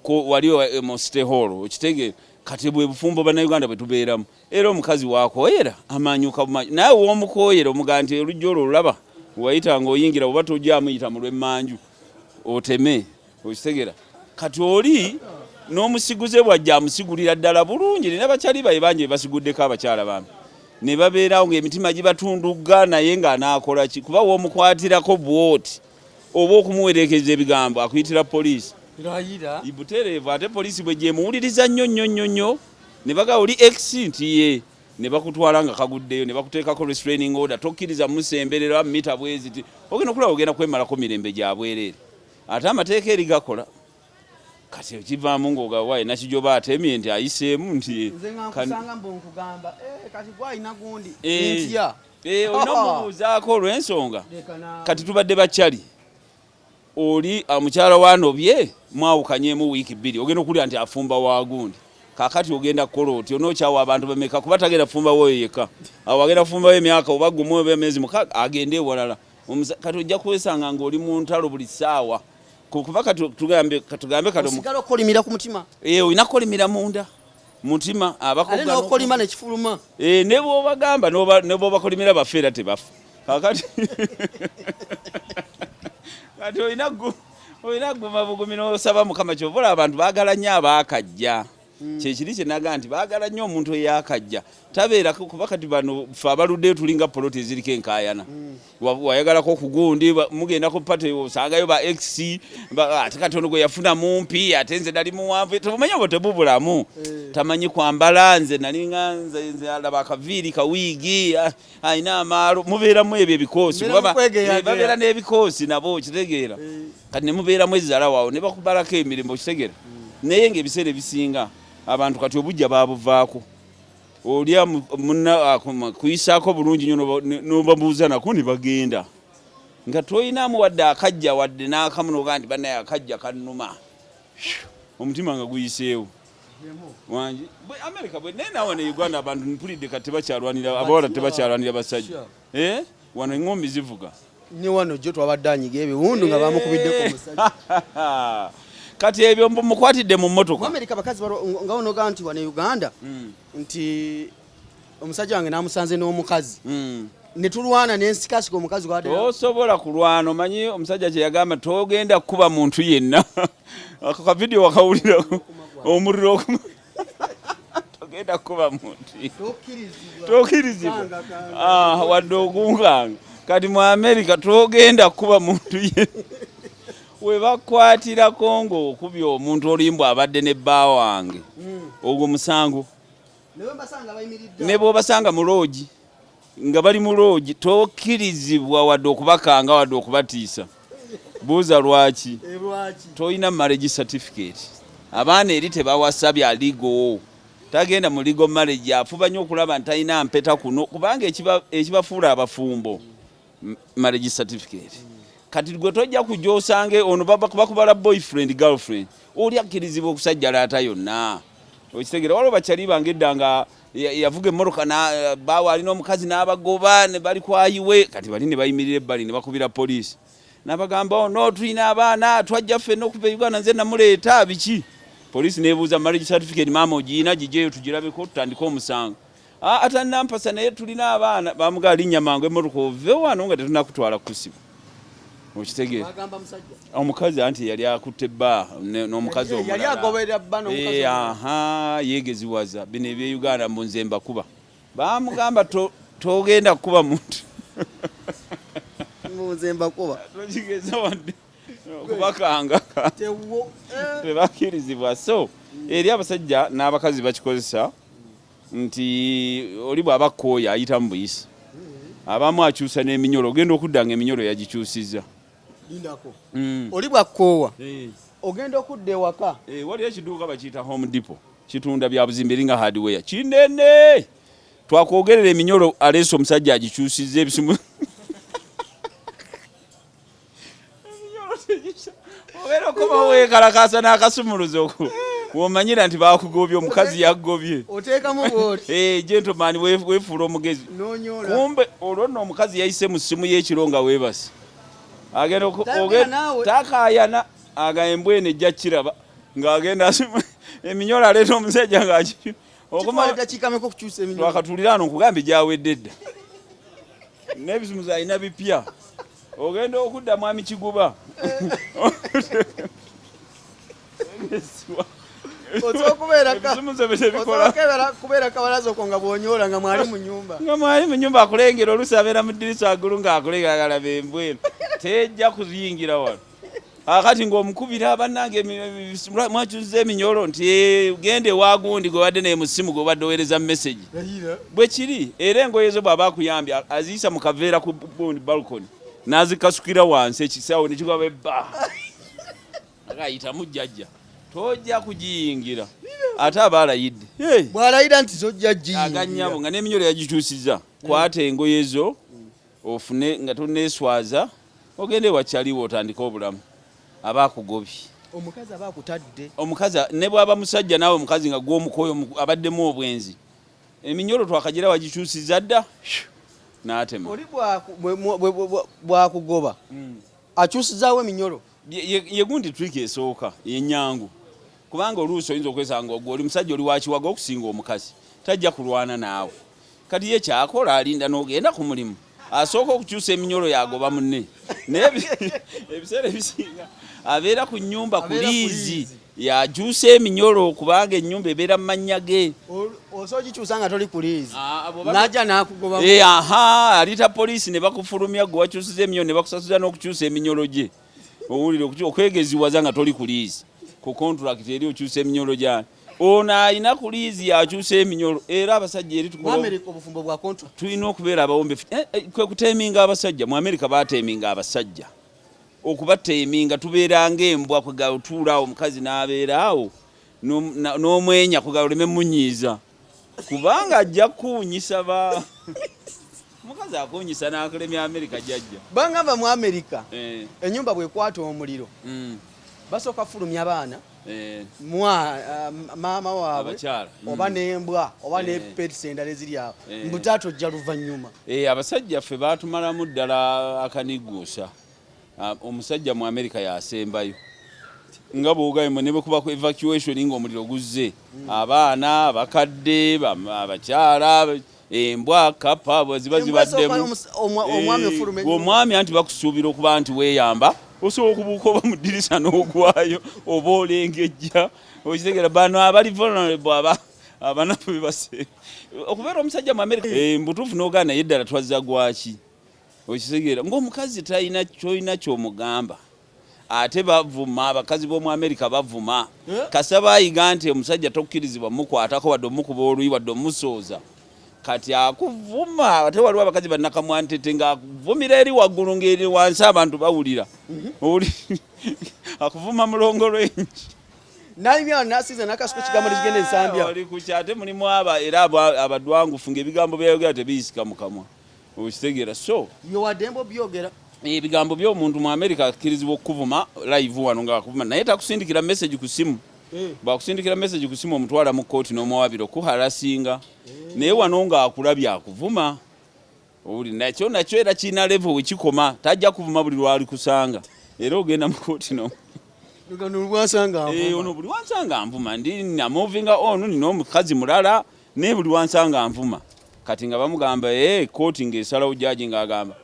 wali mu City Hall okitegeera kati bwe bufumbo Bannayuganda bwe tubeeramu era omukazi waakooyera amanyuka bumanyi naye w'omukooyera omugaa nti olujja olwo olulaba wayita ng'oyingira oba tojja amuyita mu lw'emmanju oteme okitegeera kati oli n'omusiguze bwajja amusigulira ddala bulungi ne bakyali baye bangi basiguddeko abakyala bambi ne babeerawo ng'emitima gibatundugga naye ng'anaakola ki kuba w'omukwatirako bwoti oba okumuwerekeza ebigambo akuyitira poliisi butereevu ate poliisi bwe gyemuwuliriza nnyo ne baga oli x nti ye ne bakutwala nga kaguddeyo ne bakuteekako restraining order tokkiriza musemberera mita bwezi ti ogenda okulaba ogenda kwemalako mirembe gya bwereere ate amateeka eri gakola kati okivaamu ng'ogawaye nakijoba atemye nti ayiseemu nti olina omubuuzaako olw'ensonga kati tubadde bakyali oli mukyala wanobye mwawukanyemu wiiki 2 ogenda okulya nti afumba wagundi kakati ogenda kukola oti onookyawa abantu bameka kuba tagenda kufumbawo yekka awo agenda kufumbawo emyaka oba gumu oba emyezi mukaaga agende ewalala kati ojja kwesanga ng'oli mu ntalo buli ssaawa kuba katugambe osigala okolimira ku mutima olina kukolimira munda mutima abakokolima nekifuluma ne bw'obagamba ne bw'obakolimira baffe era tebafa kakati kati olina guma bugumi n'osaba Mukama kyova olaba abantu baagala nnyo abaakajja kyekiri kyenaga nti baagala nnyo omuntu eyakajja tabeerako kuba kati bano ffe abaluddeyo tulinga poloti eziriko enkaayana wayagalako okugundi mugendako pate osangayo ba x ate kati ono gwe yafuna mumpi ate nze nali muwanvu tebumanyi obwo tebubulamu tamanyi kwambala nze nalinga nze alaba akaviiri kawiigi ayina amaalo mubeeramu ebyo ebikoosi babeera n'ebikoosi nabo okitegeera kati ne mubeeramu ezizala waawo ne bakubalako emirimu okitegeera naye ng'ebiseera ebisinga abantu kati obujja babuvaako olya kuyisaako bulungi nnyo n'obabuuza nako ne bagenda nga toyinaamu wadde akajja wadde n'akamu noga nti bannaye akajja kannuma omutima nga guyiseewo wangi America bwe nena wane Uganda abantu mpulidde kati bakyalwanira abawala tebakyalwanira basajja wano engombi zivuga ni wano jo twabadanyiga ebiwundu nga bamukubiddeko omusajja kati ebyo mukwatidde mu mmotoka America abakazi nga onoga nti wano Uganda nti omusajja wange namusanze n'omukazi ne tulwana n'ensikasika omukazi gwade osobola kulwana omanyi omusajja kye yagamba togenda kuba muntu yenna ako ka video wakawulira omuliro togenda kuba muntu tokirizibwa wadde ogunganga kati mu America togenda kuba muntu yenna we bakwatira Kongo okubya omuntu olimbwa abadde ne bba wange ogwo musango ne bw'obasanga mu loogi nga bali mu loogi tokirizibwa wadde okubakanga wadde okubatiisa buuza lwaki toyina marriage certificate abaana eri tebawasa bya ligo tagenda mu ligo marriage afuba nnyo okulaba nti talina mpeta kuno kubanga ekibafuula abafumbo marriage certificate kati gwe tojja kujja osange ono bakubala boyfriend girlfriend oli akkirizibwa okusajja laata yonna okitegera waliwo bakyali bange edda nga yavuga emmoroka bawa alina omukazi n'abagoba ne bali kwayiwe kati bali ne bayimirira ebbali ne bakubira poliisi n'abagamba no tulina abaana twajja ffenna okuva Uganda nze namuleeta biki poliisi neebuuza marriage certificate maama ogiyina gijeyo tugirabeko tutandike omusango atanampasa naye tulina abaana bamugaa linnya mangu emmoroka ove wano nga tetunakutwala kusiba okitegeera omukazi anti yali akutte bba n'omukazi omulala yeegeziwaza bino eby'Uganda mbunze mbakuba bamugamba togenda kuba muntu mbunze mbakuba tokigeza wadde okubakanga tebakkirizibwa so eri abasajja n'abakazi bakikozesa nti oli bw'aba kkooya ayita mu buyisi abamu akyusa n'eminyolo ogenda okudda nga eminyolo yagikyusizza lindako oli bwakkoowa ogenda okudda ewaka waliyo ekiduuka bakiyita Home Depot kitunda bya buzimbe eringa hardware kinene twakwogerera eminyolo aleese omusajja agikyusizza ebisimu obeera okoma weekalakasa n'akasumuluzo okwo womanyira nti bakugobye omukazi yaggobye oteekamu bwoti gentleman weefuula omugezi kumbe olwo nno omukazi yayise mu ssimu y'ekiro nga weebase agenda takayana agambwene ejja kiraba ng'agenda eminyolo aleeta omusajja ng'akatulira ano nkugambye gyawedde dda n'ebisimuzi alina bipya ogenda okudda mwami Kiguba kubeera kabalaza okwo nga bw'onyola nga mwali mu nyumba akulengera oluusi abeera mu ddirisa waggulu ng'akulengera agalaba embwenu tejja kuyingira wano akati ng'omukubira bannange mwakyusiza eminyolo nti gende waagundi gwe wadde naye mu ssimu gwe obadde oweereza message bwe kiri era engoye zo bw'aba akuyambye aziyisa mu kaveera ku balcony n'azikasukira wansi ekisaawo ne kigwa bebba agayitamu jjajja tojja kugiyingira ate aba alayidde bw'alayida nti tojja giyingira aganyabo nga n'eminyolo yagikyusizza kwata engoye zo ofune nga toneeswaza ogende wakyaliwo otandika obulamu aba akugobye omukazi aba akutadde omukazi ne bw'aba musajja naawe omukazi nga gw'omukoyo abaddemu obwenzi eminyolo twakagira wagikyusizza dda n'atema oli bwakugoba akyusizaawo eminyolo yegundi trick esooka yenyangu kubanga oluusi oyinza okwesanga ogwo oli musajja oli wakiwaga okusinga omukazi tajja kulwana naawe kati ye kyakola alinda n'ogenda ku mulimu asooka okukyusa eminyolo yagoba munne naye ebiseera ebisinga abeera ku nnyumba ku liizi yakyusa eminyolo kubanga ennyumba ebeera mu mannya ge osobola ogikyusa nga toli ku liizi najja n'akugoba alita poliisi ne bakufulumya gwe wakyusiza eminyolo ne bakusasuza n'okukyusa eminyolo gye owulire okwegeziwaza nga toli ku liizi ku contract eri okyusa eminyolo gyani ono alina ku liizi yakyusa eminyolo era abasajja eri obufumbo bwa contract tulina okubeera abawombefu kwe kuteeminga abasajja mu America bateeminga abasajja okubateeminga tubeera ng'embwa kwegala otuulaawo omukazi n'abeeraawo n'omwenya kwegala oleme munyiiza kubanga ajja kuwunyisa omukazi akuwunyisa n'akulemya America jjajja bangamba mu America ennyumba bwekwata omuliro basooka fulumya abaana maama waabwe oba n'embwa oba ne pets endala eziri awo mbutato ojja luvannyuma. Abasajja ffe baatumalamu ddala akaniguusa. Omusajja mu Amerika yasembayo nga bw'ogambye ne bwe kuba ku evacuation ng'omuliro guzze abaana abakadde abakyala embwa kapa ziba zibaddemu omwami anti bakusuubira okuba nti weeyamba osobola okubuuka oba mu ddirisa n'ogwayo oba olengejja okitegeera bano abali vulnerable abanafu bebase okubeera omusajja mu Amerika mbutuufu n'ogaana naye ddala twazza gwaki okitegeera ng'omukazi talina kyolina ky'omugamba ate bavuma abakazi b'omu Amerika bavuma kasaba ayiga nti omusajja tokkirizibwa mukwatako wadde omukuba oluyi wadde omusooza kati akuvuma ate waliwo abakazi bannakamwantete ng'akuvumira eri waggulu ng'eri wansi abantu bawulira akuvuma mulongolwengi nalimya nasiza nakasuka kigambo ligenda ensambya oli kukyate mulimu era abadwangufu ng'ebigambo byayogera tebiyisika mu kamwa okitegeera so yo wadembo byogera ebigambo by'omuntu mu Amerika akkirizibwa okuvuma live wano ng'akuvuma naye takusindikira message ku simu bwakusindikira message ku simu omutwala mu kooti n'omuwabiro okuharasinga naye wano ng'akulabye akuvuma oli nakyo era kiina level wekikoma tajja kuvuma buli lwali kusanga era ogenda mu kooti ono buli wansanga nvuma ndi namovinga ono nina omukazi mulala naye buli wansanga nvuma kati nga bamugamba kooti ng'esalawo jaji ng'agamba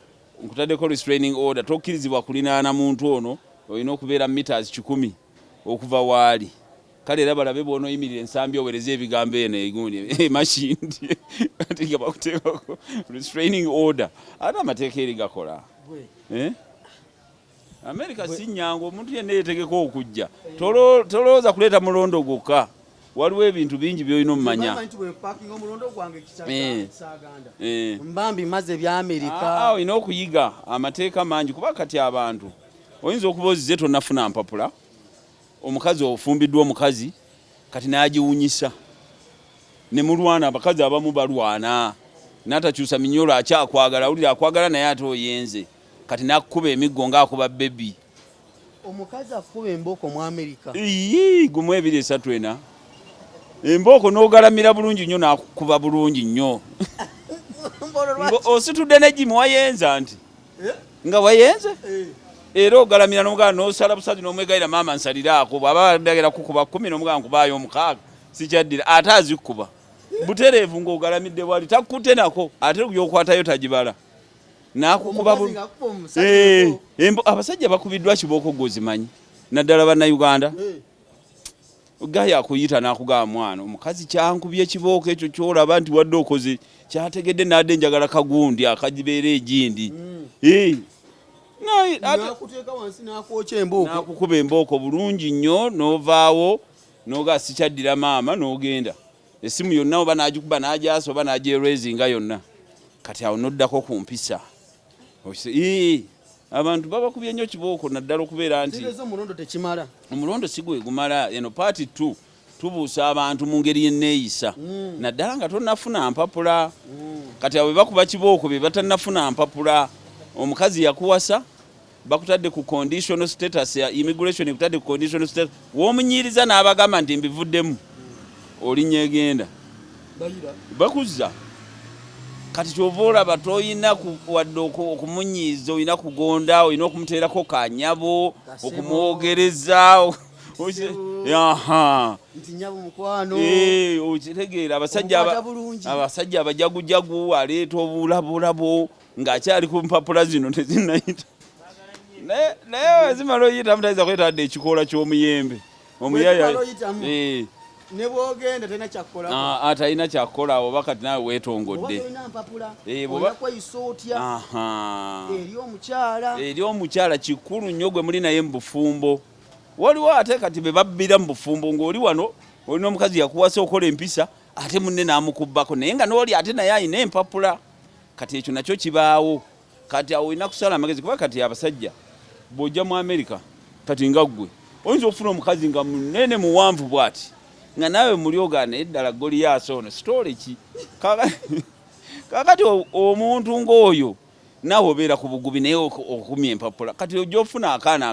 nkutaddeko restraining order tokkirizibwa kulinaana muntu ono olina okubeera meters 100 okuva waali kale era balabe bw'onooyimirira ensambi owereza ebigambo eno egundi mashindi kati nga bakuteekako restraining order ate amateeka eri gakola Amerika si nnyangu omuntu yenna yeetegeka okujja tolowooza kuleeta mulondo gwokka waliwo ebintu bingi by'olina omumanya mbambi maze bya Amerika olina okuyiga amateeka mangi kuba kati abantu oyinza okuba ozizze tonnafuna mpapula omukazi ofumbiddwa omukazi kati n'agiwunyisa ne mulwana abakazi abamu balwana n'atakyusa minyolo akyakwagala awulira akwagala naye ate oyenze kati n'akukuba emiggo ng'akuba bebi omukazi akuba embooko mu Amerika gumu 2 3 4 embooko n'ogalamira bulungi nnyo n'akukuba bulungi nnyo ositudde n'egimu wayenza nti nga wayenze era ogalamira n'omugala n'osala busazi n'omwegayira maama nsaliraako bw'aba badagera kukuba 10 n'omugala nkubaayo 6 sikyaddira ate azikuba butereevu ng'ogalamidde bwali takkute nako ate byokwatayo tagibala n'akukuba abasajja bakubiddwa kibooko gwozimanyi naddala bannayuganda gaya akuyita n'akugaba mwana omukazi kyankubye kibooko ekyo kyolaba nti wadde okoze kyategedde n'adde njagala kagundi akagibeera egindi n'akukuba embooko bulungi nnyo n'ovaawo n'ogaa sikyaddira maama n'ogenda essimu yonna oba n'agikuba n'agyasa oba n'agyerezinga yonna kati awo n'oddako ku mpisa abantu babakubye nnyo kibooko naddala okubeera nti omulondo si gwe gumala eno paati 2 tubuusa abantu mu ngeri yenneeyisa naddala nga tonnafuna mpapula kati awo bakuba kibooko be batannafuna mpapula omukazi yakuwasa bakutadde ku conditional status ya immigration ekutadde ku conditional status w'omunyiriza n'abagamba nti mbivuddemu olinyegenda bakuzza kati kyova olaba toyina wadde okumunyiiza olina kugonda olina okumuteerako kanyabo okumwogereza okitegeera abasajja abajagujagu aleeta obulabulabo ng'akyali ku mpapula zino tezinayita naye ezimala oyitamu tayinza kwetadde ekikoola ky'omuyembe omuyaya nebwogenda talina kyakkola atalina kyakkola oba kati nawe weetongodde eri omukyala kikulu nnyo gwe muli naye mu bufumbo waliwo ate kati be babbira mu bufumbo ng'oli wano olina omukazi yakuwasa okola empisa ate munne n'amukubbako naye nga n'oli ate naye ayina empapula kati ekyo nakyo kibaawo kati awo olina kusala amagezi kuba kati abasajja bw'ojja mu Amerika kati nga ggwe oyinza okufuna omukazi nga munene muwanvu bw'ati nga naawe mulyogaana eddala Goliaso ono sitole ki kakati omuntu ng'oyo naawe obeera ku bugubi naye okumya empapula kati ojja ofuna akaana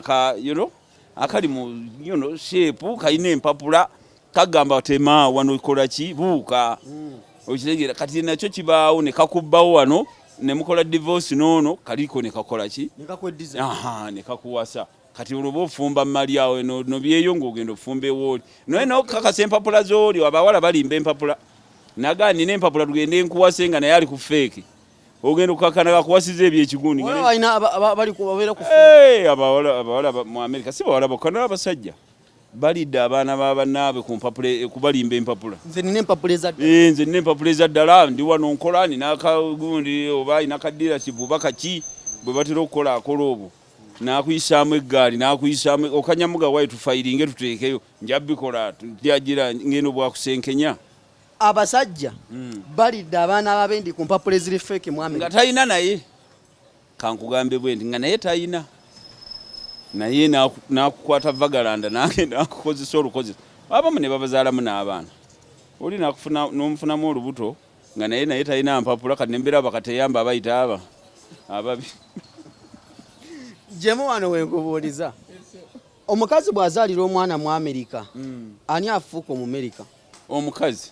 akali mu shape kayina empapula kagamba tema wano kola ki buuka okitegera kati nakyo kibaawo ne kakubbawo wano ne mukola divorce nono kaliko ne kakola ki ne kakuwasa kati olubo ofumba mali awo no byeyo ng'ogenda ofumba ewooli naye no kakasa empapula z'oli abawala balimba empapula naga nina empapula tugende nkuwase nga naye ali ku fake ogenda okukakana kakuwasiza ebyekigundi abawala mu America si bawala bokka n'abasajja balidde abaana b'abannaabwe ku mpapula kubalimba empapula nze nina empapula ezaddala ndi wano nkola nina akagundi oba alina kaddira kivuba kaki bwe batera okukola akola obwo n'akuyisaamu eggaali n'akuyisaamu okanyamuga wayi tufayiringe tuteekeyo njabikola tyagira ngendo bwakusenkenya abasajja balidde abaana b'abendi ku mpapula eziri fake mu America nga talina naye kankugambe bwendi nga naye talina naye nakukwata vagalanda nagenda akukozesa olukozesa abamu ne babazaalamu n'abaana oli n'omufunamu olubuto nga naye talina mpapula kati nembeera bakateyamba abayita ababi Jaymo wano wenkubuuliza omukazi bw'azaalira omwana mu America ani afuuka mu America omukazi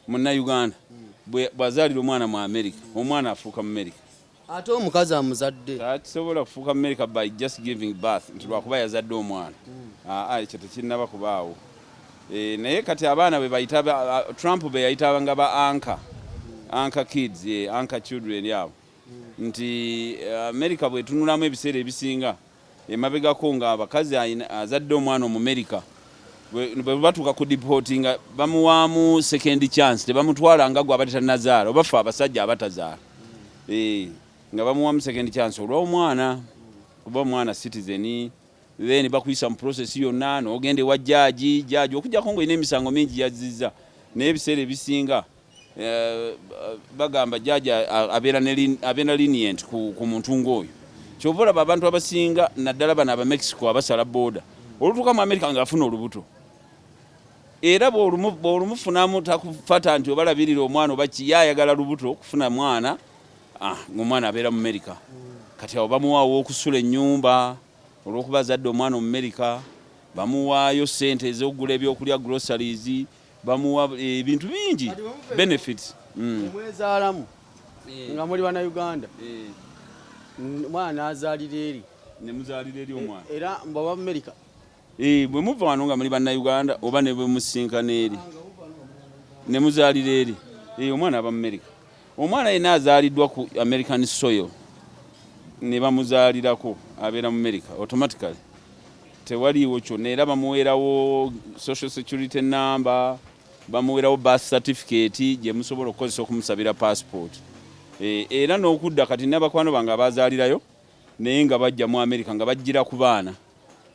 Munnayuganda bw'azaalira omwana mu America omwana afuuka mu America ate omukazi amuzadde tasobola kufuuka mu America by just giving birth nti lwakuba yazadde omwana ekyo tekinnaba kubaawo naye kati abaana bwe bayita Trump be yayita nga ba anchor kids anchor children yabo nti America bwetunulamu ebiseera ebisinga emabegako nga abakazi azadde omwana mu America bwe batuuka ku deportinga bamuwaamu second chance tebamutwala nga gwe abadde tannazaala oba ffe abasajja abatazaala nga bamuwaamu second chance olw'omwana kuba omwana citizen then bakuyisa mu process yonna n'ogenda ewa jaaji okujjako ng'olina emisango mingi yazizza naye ebiseera ebisinga bagamba jaaji abeera lenient ku muntu ng'oyo kyova olaba abantu abasinga naddala bano aba Mexico abasala booda olutuuka mu America nga afuna olubuto era bw'olumufunamu takufata nti obalabirira omwana oba kiyayagala lubuto okufuna mwana ng'omwana abeera mu America kati awo bamuwaawo okusula ennyumba olw'okuba azadde omwana mu America bamuwaayo ssente ez'okugula ebyokulya groceries bamuwa ebintu bingi benefits omwezaalamu nga muli Bannayuganda omwana n'azaalira eri nemuzaalira eri omwana era mbaba mu America bwe muva wano nga muli Bannayuganda oba ne bwe musinkana eri ne muzaalira eri omwana aba mu America omwana yenna azaaliddwa ku American soil ne bamuzaalirako abeera mu America automatically tewaliiwo kyonna era bamuweerawo social security number bamuweerawo birth certificate gye musobola okukozesa okumusabira passport era n'okudda kati n'abakwano bange abazaalirayo naye nga bajja mu America nga bajjira ku baana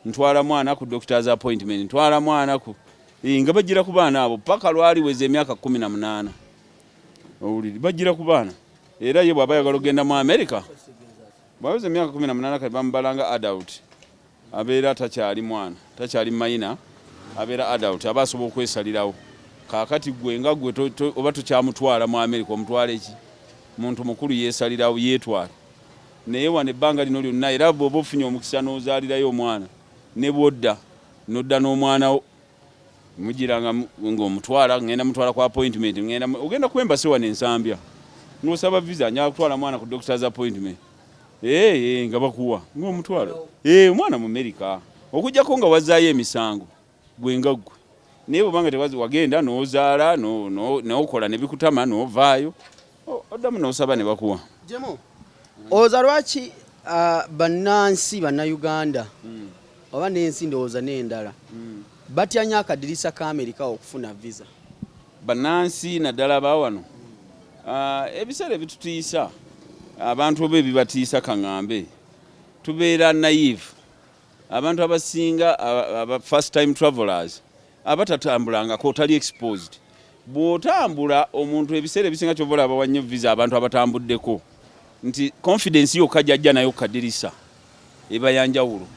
ntwala mwana ku doctor's appointment ntwala mwana ku nga bajjira ku baana abo paka lwaliweza emyaka 18 owuliri bajjira ku baana era ye bw'aba ayagala okugenda mu America bwaweza emyaka 18 kati bamubalanga adult abeera takyali mwana takyali mayina abeera adult aba asobola okwesalirawo kaakati gwe nga gwe oba tokyamutwala mu America omutwala eki muntu mukulu yeesalirawo yeetwala naye wano ebbanga lino lyonna era bw'oba ofunye omukisa n'ozaalirayo omwana ne bwodda nodda n'omwana wo mugiranga ng'omutwala ngenda mutwala ku appointment ogenda kwembase wano ensambya ng'osaba visa njala kutwala mwana ku doctor's appointment nga bakuwa ng'omutwala omwana mu America okujjako nga wazaayo emisango gwe nga ggwe naye bw'obanga tewazi wagenda n'ozaala n'okola ne bikutama n'ovaayo oddamu n'osaba ne bakuwa. Jaymo oza lwaki bannansi Bannayuganda oba n'ensi ndowooza n'endala batya nnyo akadirisa ka America okufuna visa bannansi naddala baawano ebiseera ebitutiisa abantu oba ebibatiisa kaŋŋambe tubeera naive abantu abasinga aba first time travelers abatatambulangako otali exposed bw'otambula omuntu ebiseera ebisinga kyova olaba wannyo visa abantu abatambuddeko nti confidence yokka gyajja nayo kadirisa eba yanjawulo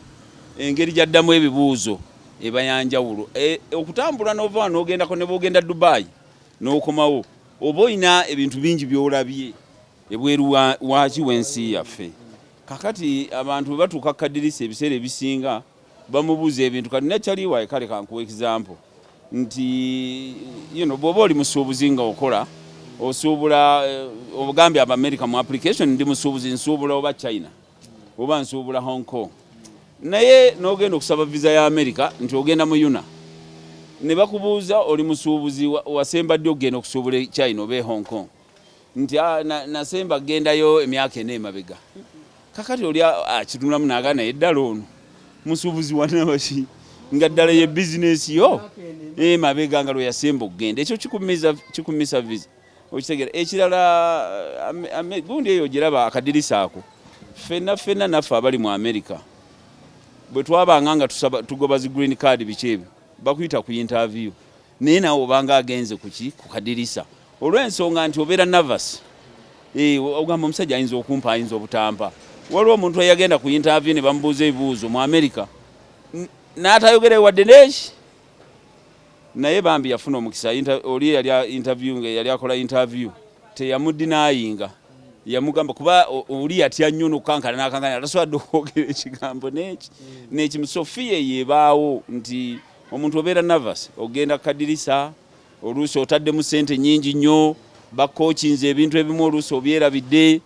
engeri gyaddamu ebibuuzo eba yanjawulo okutambula n'ova n'ogendako ne bw'ogenda Dubai n'okomawo oba olina ebintu bingi by'olabye ebweru waki w'ensi yaffe kakati abantu bwe batuuka kadirisa ebiseera ebisinga bamubuuza ebintu kati nakyali waye kale kankuwa example nti bw'oba oli musuubuzi nga okola osuubula obugambi Abamerica mu application ndi musuubuzi nsuubula oba China oba nsuubula Hong Kong naye n'ogenda okusaba visa ya America nti ogenda mu UNA ne bakubuuza oli musuubuzi wasembadde ogenda okusuubula China oba Hong Kong nti nasemba gendayo emyaka 4 emabega kakati oli kitunulamu n'agaana eddala ono musuubuzi wanabashi nga ddala ye business yo mabega nga lwe yasemba okugenda ekyo kikumisa visa okitegera ekirala gundi eyo giraba akadirisa ako fenna naffe abali mu America bwe twabanga nga tugoba zi green card biki ebyo bakuyita ku interview naye nawe obanga agenze ku kadirisa olw'ensonga nti obeera nervous ogamba omusajja ayinza okumpa ayinza obutampa waliwo omuntu eyagenda ku interview ne bamubuuza ebibuuzo mu America n'atayogera wadde neki naye bambi yafuna omukisa oli yali akola interview teyamudinayinga yamugamba kuba oli yatya nnyo n'okukankana n'akankana atasobodde okwogera ekigambo neki musofiya yeebaawo nti omuntu obeera nervous ogenda kadirisa oluusi otaddemu ssente nnyingi nnyo bakookinze ebintu ebimu oluusi obyerabidde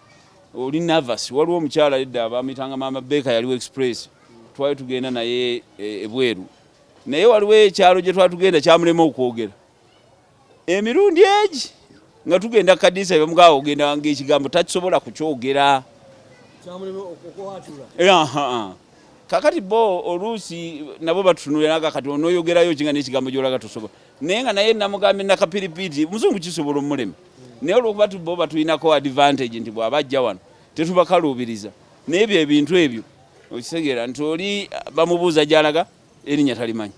oli nervous waliwo omukyala edda bamitanga Mama Beka yaliwo express twali tugenda naye ebweru naye waliwo ekyalo gye twali tugenda kyamulema okwogera emirundi egi nga tugenda kadisa bamugaba ogenda ng'ekigambo takisobola kukyogera kyamulema okukwatula kakati bo oluusi nabo batutunuliraga kati onoyogerayo kinga n'ekigambo gy'olaga tosobola naye nga naye namugambe nakapiripiti muzungu kisobola omulema naye olwokuba bo batuyinako advantage nti bw'abajja wano tetubakaluubiriza naye ebyo ebintu ebyo okitegeera nti oli bamubuuza gy'alaga erinnya talimanyi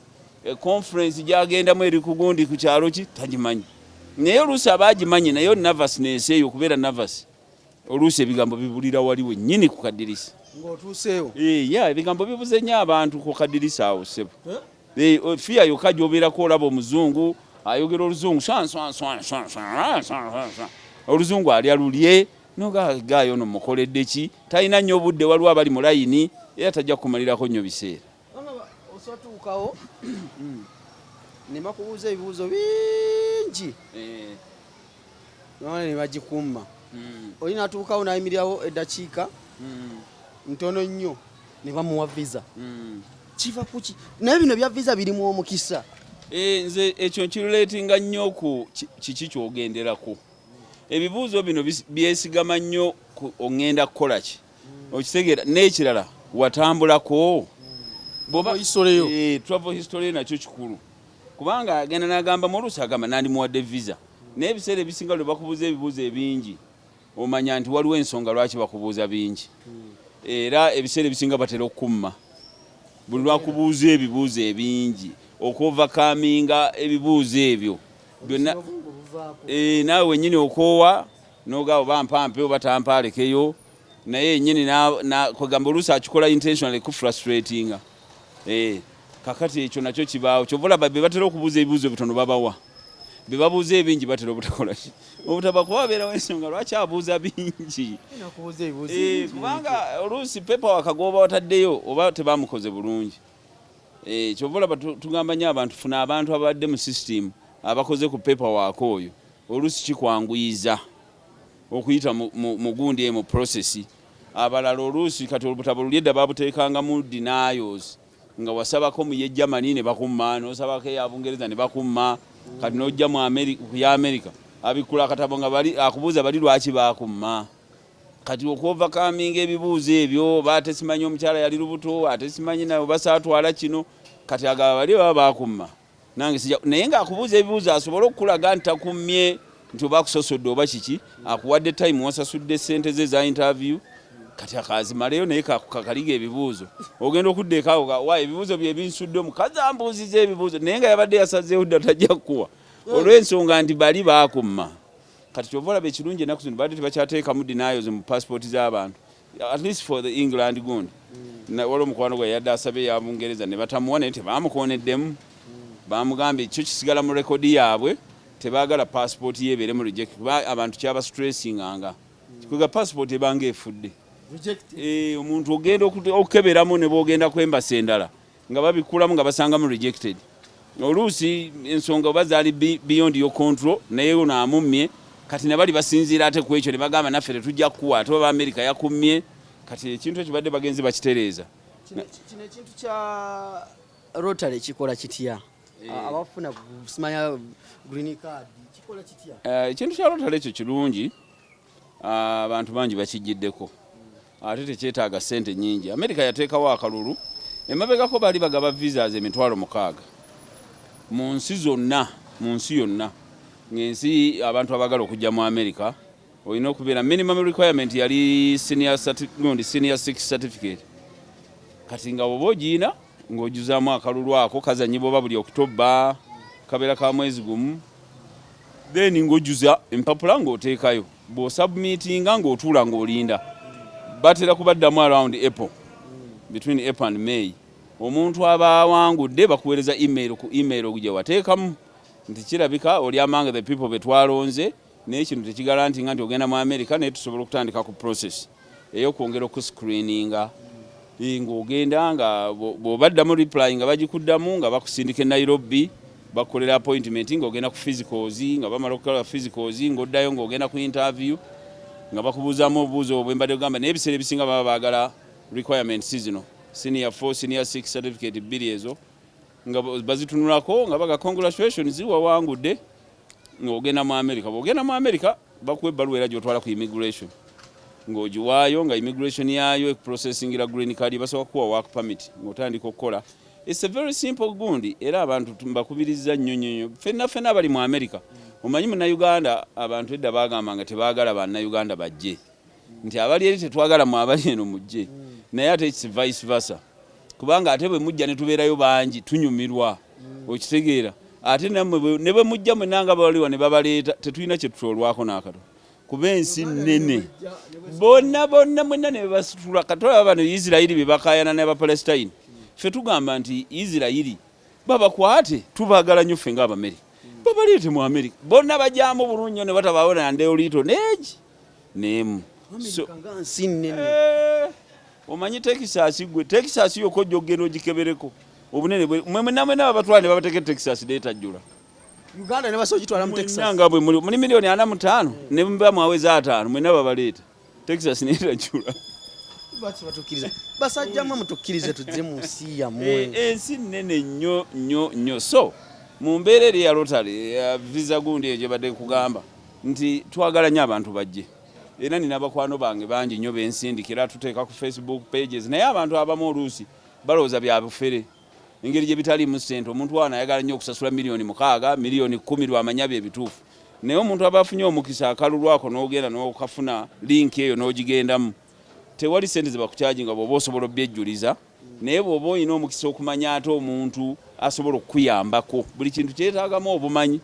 conference gyagendamu eri ku gundi ku kyalo ki tagimanyi naye oluusi abaagimanyi naye nervousness eyo okubeera nervous oluusi ebigambo bibulira waliwo nnyini ku kadirisa ng'otuuseewo ebigambo bibuze nnyo abantu ku kadirisa awo ssebo fiya yokka gy'obeerako olaba omuzungu ayogera oluzungu oluzungu ali alulye nogaayo no mukoledde ki talina nnyo obudde waliwo abali mu layini era tajja kumalirako nnyo biseera osatuukawo ne bakubuuza ebibuuzo bingi none ne bagikumma oli natuukawo nayimirirawo eddakiika ntono nnyo ne bamuwa visa kiva kuki naye bino bya visa birimu omukisa nze ekyo nkiruleetinga nnyo ku kiki kyogenderako ebibuuzo bino byesigama nnyo oŋŋenda kukola ki okitegeera n'ekirala watambulako travel history nakyo kikulu kubanga agenda n'agamba mu oluusi agamba nandimuwadde visa naye ebiseera ebisinga lwe bakubuuza ebibuuzo ebingi omanya nti waliwo ensonga lwaki bakubuuza bingi era ebiseera ebisinga batera okumma buli lwakubuuza ebibuuzo ebingi okovakaminga ebibuuzo ebyo byonna naawe wennyini okoowa n'ogaba bampampe oba tampalekeyo naye yennyini kwegamba oluusi akikola intentionally kufrustratinga kakati ekyo nakyo kibaawo kyova olaba be batera okubuuza ebibuuzo bitono babawa be babuuza ebingi batera obutakola ki obutaba kuba babeerawo ensonga lwaki abuuza bingi kubanga oluusi pepa wakagoba wataddeyo oba tebamukoze bulungi kyova olaba tugamba nnyo abantu funa abantu abadde mu system abakoze ku pepa waako oyo oluusi kikwanguyiza okuyita mu gundi mu process abalala oluusi kati obutabo luli edda babuteekanga mu denials nga wasabako mu Germany ne bakumma n'osabako eya Bungereza ne bakumma kati n'ojja mu America abikula akatabo nga akubuuza bali lwaki bakumma kati okwovakaminga ebibuuzo ebyo batesimanyi omukyala yali lubuto atesimanyi nawe basaatwala kino kati agaba bali baba bakumma nange sijja naye ng'akubuuza ebibuuzo asobole okukulaga nti takummye nti oba akusosodde oba kiki akuwadde time wasasudde ssente ze za interview kati akazimaleyo naye kakaliga ebibuuzo ogenda okuddeekaawo wa ebibuuzo bye binsudde omukazi ambuuziza ebibuuzo naye nga yabadde yasazeewo dda tajja kukuwa olw'ensonga nti bali baakumma kati kyova olaba ekirungi ennaku zino badde tebakyateekamu denials mu passport z'abantu at least for the England gundi waliwo omukwano gwe yadde asabe ya Bungereza ne batamuwa naye tebaamukoneddemu bamugambye ekyo kisigala mu rekodi yaabwe tebaagala passport ye ebeere mu reject kuba abantu kyaba stressinganga kikuga passport ebanga efudde omuntu ogenda okukeberamu ne boogenda kwembasa endala nga babikulamu nga basangamu rejected oluusi ensonga oba zaali beyond your control naye ono amummye kati ne bali basinziira ate ku ekyo ne bagamba naffe tetujja kuwa ate oba Amerika yakummye kati ekintu ekyo badde bagenzi bakitereeza. Kino ekintu kya Rotary kikola kitya? Abafuna simanya green card kikola kitya? Ekintu kya Rotary ekyo kirungi, abantu bangi bakijiddeko ate tekyetaaga ssente nnyingi. Amerika yateekawo akalulu emabegako bali bagaba visas 60,000 mu nsi zonna, mu nsi yonna ng'ensi abantu abagala okujja mu Amerika olina okubeera minimum requirement yali senior 6 certificate. Kati nga bwoba ogiina ng'ojuzaamu akalulu ako kazanyibwa buli October kabeera ka mwezi gumu then ng'ojuza empapula ng'oteekayo bw'osubmitinga ng'otuula ng'olinda batera kubaddamu around April, between April and May. Omuntu aba awangudde bakuweereza email ku email gye wateekamu nti kirabika oli among the people betwalonze n'ekintu tekigarantinga nti ogenda mu America naye tusobola okutandika ku process ey'okwongera okuscreeninga ng'ogenda nga bw'obaddamu reply nga bagikuddamu nga bakusindika e Nairobi bakolera appointment ng'ogenda ku physicals nga bamala okukola physicals ng'oddayo ng'ogenda ku interview nga bakubuuzaamu obubuuzo obwembadde ogamba naye ebiseera ebisinga baba baagala requirement seasonal senior 4 senior 6 certificate bbiri ezo nga bazitunulako nga baga congratulations wawangudde ng'ogenda mu America. Bw'ogenda mu America bakuwa ebbaluwa era gy'otwala ku immigration ng'ogiwaayo nga immigration yayo processingira green card basooka kuwa work permit ng'otandika okukola. It's a very simple gundi era abantu mbakubiriza nnyo ffenna abali mu America. Omanyi Munnayuganda abantu edda bagamba nga tebaagala Bannayuganda bajje nti abali eri tetwagala mu abali eno mujje naye ate it's vice versa kubanga ate bwe mujja ne tubeerayo bangi tunyumirwa okitegeera ate nammwe ne bwe mujja mwenanga baliwa ne babaleeta tetulina kye tutolwako n'akato kuba ensi nnene bonna mwenna ne basitula katola bano Isirayiri be bakayana n'Abapalestine ffe tugamba nti Isirayiri babakwate tubaagala nnyo ffe ng'Abameri babaleete mu Amerika bonna bajjamu bulungi ne batabawona ndeolito neegi neemu omanyi Texas gwe Texas yoko jogeno gikebereko obunene mwe namwe abatwale babateke Texas data jula Uganda ne basojitwala mu Texas nanga bwe muri milioni 45 ne mba mwaweza 5 mwe naba baleta Texas ne jula bati batukiriza basajja mu mutukirize tujje mu nsi ya mu ensi nene nnyo so mu mbeerere ya Rotary visa gundi eje badde kugamba nti twagala nnyo abantu bajje era nina abakwano bange bangi nnyo bensindikira tuteeka ku Facebook pages naye abantu abamu oluusi balowooza bya bufere engeri gye bitali mu ssente omuntu wana ayagala nnyo okusasula milioni 6 milioni 10 lwamanya bye bituufu naye omuntu aba afunye omukisa akalulwako n'ogenda n'okafuna linki eyo n'ogigendamu tewali ssente ze bakukyajinga bw'oba osobola obyejjuliza naye bw'oba olina omukisa okumanya ate omuntu asobola okukuyambako buli kintu kyetaagamu obumanyi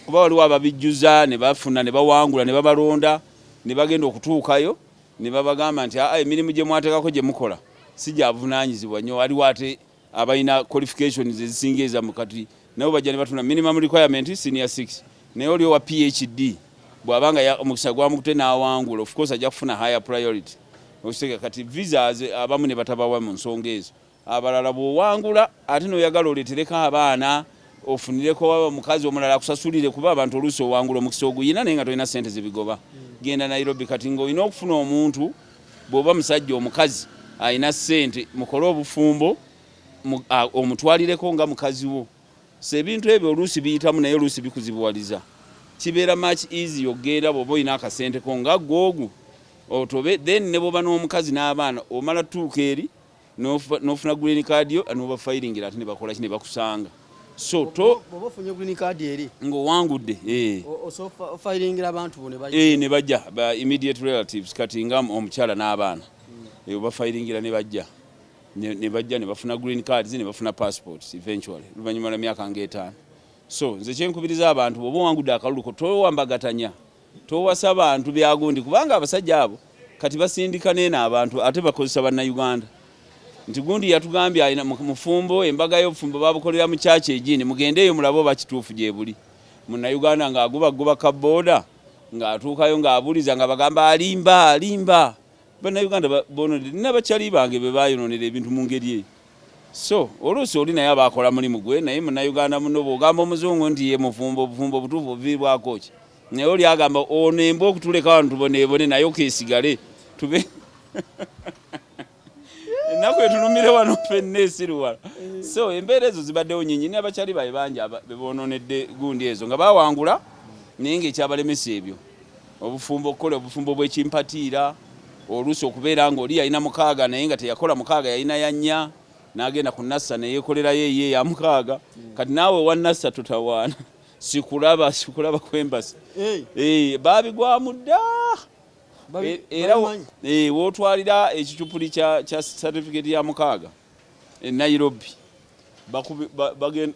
kuba waliwo ababijjuza ne bafuna ne bawangula ne babalonda ne bagenda okutuukayo ne babagamba nti emirimu gye mwateekako gye mukola si gyavunaanyizibwa nnyo waliwo ate abalina qualifications ezisinga ezamu kati nabo bajja ne batuna minimum requirement senior 6 naye oli owa PhD bw'abanga omukisa gwamukute n'awangula of course ajja kufuna higher priority okitega kati visas abamu ne batabawa mu nsonga ezo abalala bw'owangula ate n'oyagala oleetereko abaana ofunireko waba mukazi omulala akusasulire kuba abantu oluusi owangula omukisa oguyina naye nga tolina ssente zibigoba genda Nairobi kati ng'olina okufuna omuntu bw'oba musajja omukazi alina ssente mukole obufumbo omutwalireko nga mukazi wo so ebintu ebyo oluusi biyitamu naye oluusi bikuzibuwaliza kibeera much easy ogenda bw'oba olina akasenteko nga gwogu otobe then ne bw'oba n'omukazi n'abaana omala tuuka eri n'ofuna green card yo n'obafayiringira ate ne bakola ki ne bakusanga so to bw'oba ofunye green card eri ng'owangudde ofayiringira abantu ne bajja ba immediate relatives kati nga omukyala n'abaana obafayiringira ne bajja ne bafuna green cards ne bafuna passports eventually luvannyuma lw'emyaka nga5 so nze kyenkubiriza abantu bw'oba owangudde akaluluko towambagatanya towasa abantu byagundi kubanga abasajja abo kati basindika neena abantu ate bakozesa Bannayuganda nti gundi yatugambye alina mufumbo embaga y'obufumbo babukolera mu kyaki egini mugendeeyo mulabo bakituufu gye buli Munnayuganda ng'agubagoba kabooda ng'atuukayo ng'abuliza nga bagamba alimba Bannayuganda bononedde nina bakyali bange be baayononera ebintu mu ngeri eyo so oluusi oli naye abakola mulimu gwe naye munnayuganda muno bw'ogamba omuzungu nti ye mufumbo obufumbo butuufu obuviibwako ki naye oli agamba ono emba okutuleka wano tuboneebone naye okeesigale tube ennaku etunumire wano ffenna esiruwala so embeera ezo zibaddewo nyinyi n'abakyali baye bangi beboononedde gundi ezo nga bawangula naye ng'ekyabalemesa ebyo obufumbo okukola obufumbo bw'ekimpatiira oluusi okubeera ng'oli yalina 6 naye nga teyakola 6 yalina ya 4 n'agenda ku nassa neyeekolerayo eyiye ya 6 kati naawe wa nassa tutawaana sikulaba kwembasi baabigwamu dda era wootwalira ekicupuli kya certificate ya 6 e Nairobi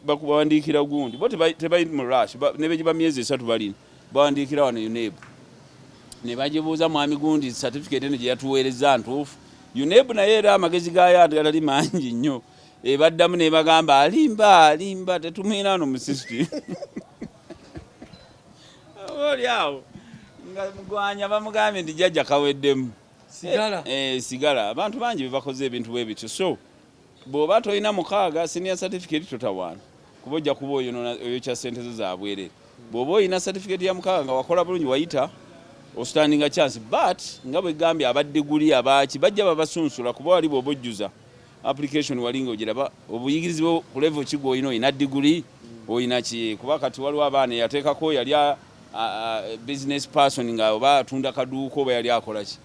bakubawandiikira gundi bo tebayi mu rush ne begiba myezi 3 balina bawandiikira wano UNEB ne bagibuuza mwami gundi certificate eno gye yatuweereza ntuufu UNEB naye era amagezi gayo gali mangi nnyo baddamu ne bagamba alimba tetumwina wano mu system oli awo nga mugwanya bamugambye nti jjajja kaweddemu sigala abantu bangi bebakoze ebintu bwe bityo so bw'oba tolina 6 senior certificate totawaana kuba ojja kuba oyokya ssente zo zabwerere bw'oba oyina certificate ya 6 nga wakola bulungi wayita ostandinga chance but nga bwe gambye abadiguli abaki bajja babasunsula kuba wali bw'oba ojjuza application walinga ogiraba obuyigirizi bwo ku level ki gw'olina oyina diguli oyina ki kuba kati waliwo abaana yateekako yali business person nga oba atunda kaduuka oba yali akola ki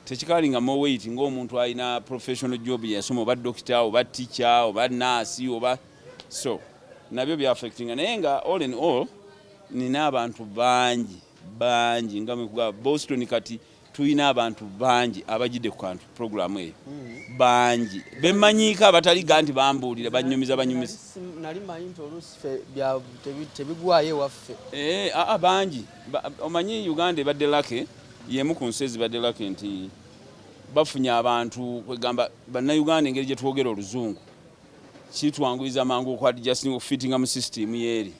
tekikalinga more weight ng'omuntu alina professional job yasoma oba doctor oba teacher oba nurse oba so nabyo bya affecting naye nga all in all nina abantu bangi nga mwe Boston kati tuyina abantu bangi abajidde ku kantu program eyo bangi bemanyiika abatali ganti bambuulira banyumiza nali manyi nti oluusi bya tebigwayo waffe bangi omanyi Uganda ebadde lake yemu ku nsi ezibadde lake nti bafunye abantu kwegamba bannayuganda engeri gye twogera oluzungu kitwanguliza mangu okwadjusting okufittinga mu system yeeri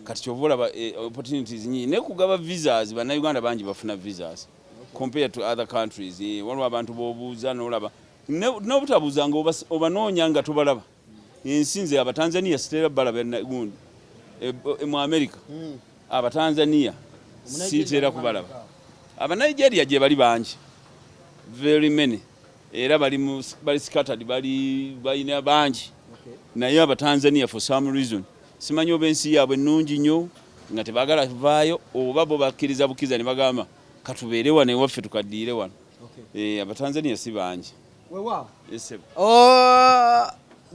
kati kyova olaba opportunities nyingi ne kugaba visas bannayuganda bangi bafuna visas compared to other countries waliwo abantu b'obuuza n'olaba n'obutabuuzanga obanoonya nga tobalaba ensi nze abatanzania sitera balaba gundi mu America abatanzania siitera kubalaba abanigeria gye bali bangi very many era bali scattered balina bangi naye abatanzania for some reason simanyi oba ensi yaabwe ennungi nnyo nga tebaagala kuvaayo oba bo bakkiriza bukkiriza ne bagamba katubeere wano ewaffe tukaddiire wano abatanzania si bangi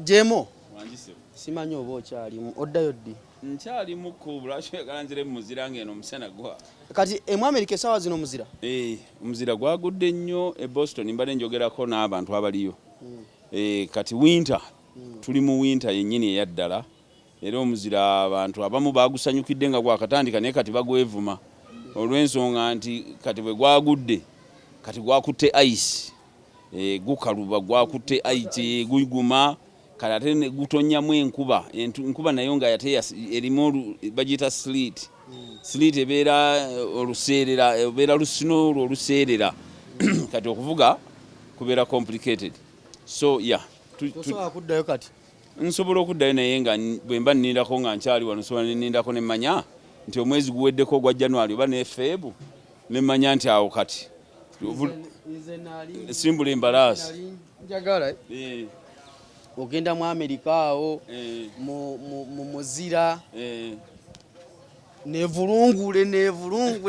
Jaymo simanyi oba okyalimu oddayo ddi nkyalimu ku bulwakyoyagala nzire mu muzira ng'eno omusana gwa kati mu America esaawa zino omuzira omuzira gwagudde nnyo e Boston mbadde njogerako n'abantu abaliyo kati winter tuli mu winter yennyini eyaddala era omuzira abantu abamu bagusanyukidde nga gwakatandika naye kati bagwevuma olw'ensonga nti kati bwe gwagudde kati gwakutte ice gukaluba gwakutte ice guguma kati ate gutonyamu enkuba nayo nga yateya erimu bagiyita sleet ebeera oluseerera ebeera lusino olwo oluseerera kati okuvuga kubeera complicated so tosobola kuddayo kati nsobola okuddayo naye nga bwe mba nnindako nga nkyali wano nsobola nindako ne mmanya nti omwezi guweddeko ogwa January oba ne Febu ne mmanya nti awo kati simbula embalaasi njagala ogenda mu America awo mu muzira nevulungule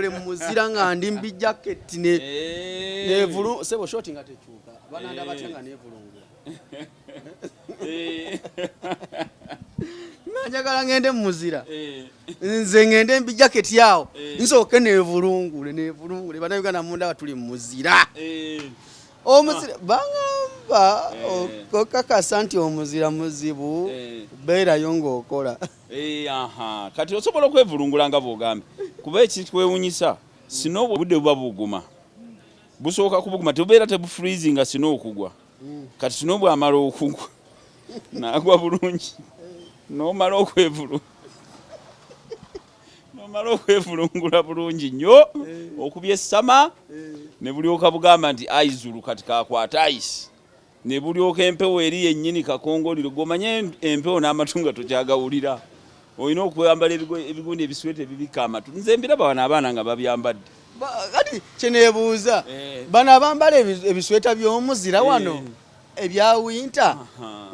mu muzira nga ndi mbi jacket nevulu sebo shoti nga tekyuka bananda batanga nevulungule njagala ngende mu muzira nze ngende mbi jacket yawo nsooke nevulungule bannayuganda munda batuli mu muzira omuzira bangamba okakasa nti omuzira muzibu beerayo ng'okola kati osobola okwevulungula nga bw'ogambye kuba ekikwewunyisa sino obudde buba buguma busooka kubuguma tebubeera tebufreezinga sino okugwa kati sino bw'amala okugwa n'agwa bulungi n'omala okwevulungula bulungi nnyo okubya essama ne bulyoka bugamba nti aizulu kati kakwata ayisi ne bulyoka empewo eri yennyini kakongoliro gomanye empewo n'amatunga tokyagawulira olina okwambala ebigundi ebisweta ebibika amatu nze mbiraba bano abaana nga babyambadde kati kyeneebuuza bano abambala ebisweta by'omuzira wano ebya winter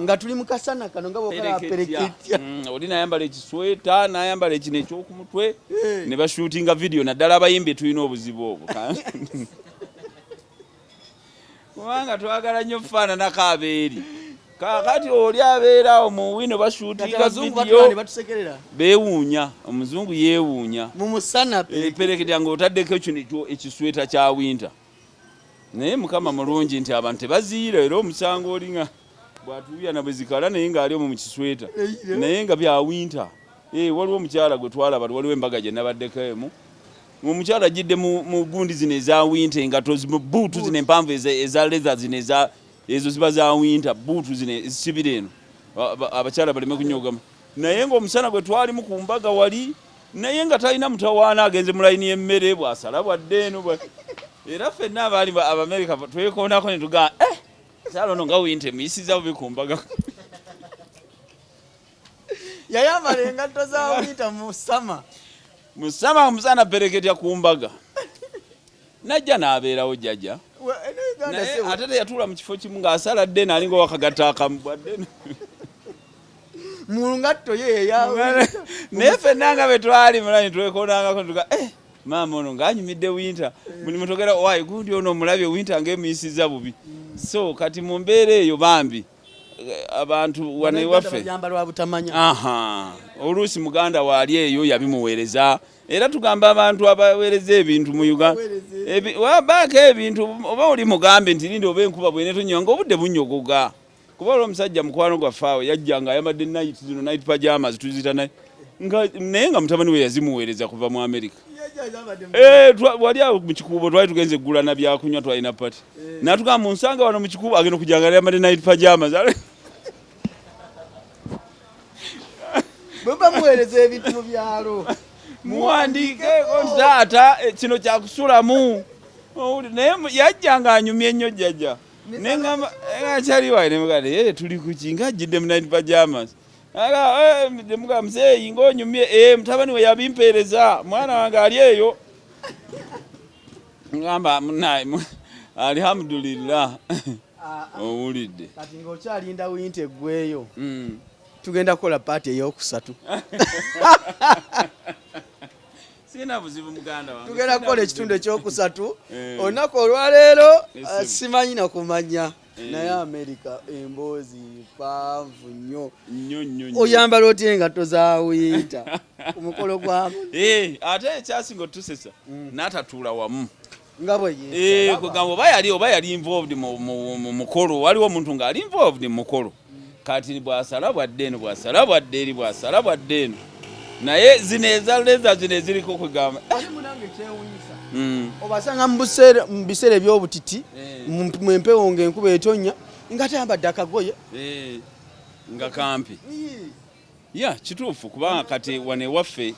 nga tuli mu kasana kano nga bokalapereketya oli nayambala ekisweta nayambala ekino ekyokumutwe ne bashutinga video naddala abayimbi tulina obuzibu obwo kubanga twagala nnyo kufaananako abeeri kakati oli abeerawo mu wino bashutinga video beewuunya omuzungu yeewuunya mumusana pereketya ng'otaddeko kino ekisweta kya winter naye mukama mulungi nti abantu tebaziira era omusango olinga bwatuuya na bwe zikala naye ng'ali omu mu kisweta naye nga bya winter waliwo omukyala gwe twalaba waliwo embaga gye nabaddeko emu omukyala ajjidde mu gundi zino eza winter engato buutu zino empanvu eza leather zino ezo ziba za winter buutu zino ezisibira eno abakyala baleme kunyogamu naye ng'omusana gwe twalimu ku mbaga wali naye nga talina mutawaana agenze mu layini y'emmere bw'asala bwadde eno era ffenna abaali Abamerika twekoonako ne tugaa kyalo ono nga winter muyisiza bubi ku mbaga yayambala engatto za winter mu sama omusana pereketya ku mbaga najja n'abeerawo jjajja ate teyatuula mu kifo kimu ng'asala ddene alinga wakagatta akamu bwadde mu ngatto ye naye ffenna nga bwe twali mulani twekoonangako ne tugaa maama ono ng'anyumidde winter buli mutogera wayi gundi ono omulabye winter ng'emuyisiza bubi so kati mu mbeera eyo bambi abantu wano ewaffe oluusi muganda waali eyo yabimuweereza era tugamba abantu abaweereza ebintu mu Uganda wabaako ebintu oba oli mugambe nti linda oba enkuba bwenetonyoga ng'obudde bunyogoga kuba olwo omusajja mukwano gwaffe awo yajja ng'ayambadde night pajamas tuzita naye nga mutabani we yazimuweereza kuva mu Amerika wali awo mu kikuubo twali tugenze eggulana byakunywa twalina pati natugamba munsanga wano mu kikuubo agenda okujanga yambadde night pajamas bwe bamuweereza ebintu mu byalo muwandiikeeko taata kino kyakusulamu naye yajja ng'anyumya ennyo jjajja neŋŋamba akyali wayi nemugamba tuli ku ki ng'ajjidde mu night pajamas demuga muzeeyi ng'onyumye mutabani we yabimpeereza mwana wange ali eyo ngamba munaye alhamdulillah owulidde kati ng'okyalinda winter eggweyo tugenda kukola paati ey'okusatu sina buzibu muganda wange tugenda kukola ekitundu ekyokusatu olunaku olwaleero simanyi nakumanya naye Amerika emboozi panvu nnyo oyambala otya engatto za winter ku mukolo gwamu ate ekyasinga otusesa n'atatuula wamu nga bwe kugamba oba yali involved mu mukolo waliwo omuntu ng'ali involved mu mukolo kati bw'asala bwadde eno bw'asala bwadde eri bw'asala bwadde eno naye zino ezaleza zino eziriko kwegamba obasanga mu biseera eby'obutiti mu empewo ng'enkuba etonnya nga tayambadde akagoye nga kampi kituufu kubanga kati wano ewaffe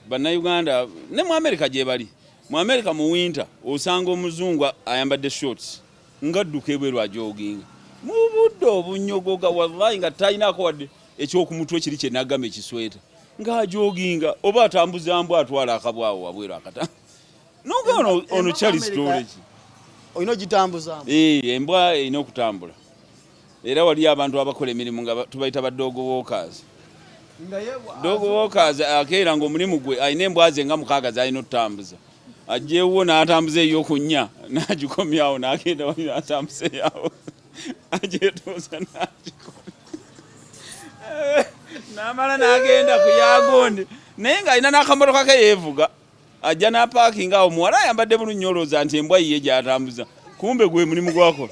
bannayuganda ne mu Amerika gye bali mu Amerika mu winter osanga omuzungu ayambadde shorts ng'adduka ebweru ajoginga mu budde obunyogoga wallahi nga talinaako wadde ekyokumutwe kiri kye nagamba ekisweta ng'ajoginga oba atambuza mbwa atwala akabwawo wabweru akata nonga ono kyali storage olina ogitambuza embwa erina okutambula era waliyo abantu abakola emirimu nga tubayita ba dog walkers akeera ng'omulimu gwe alina embwa ze nga 6 z'alina okutambuza ajjeewo n'atambuza ey'okunnya n'agikomyawo n'agenda wali n'atambuzeeyawo agyetoosa n'amala n'agenda ku yagonde naye ng'alina n'akamotoka ke yeevuga ajja n'apaakinga awo muwala ayambadde bulungi olowooza nti embwa yiye gy'atambuza kumbe gwe mulimu gwako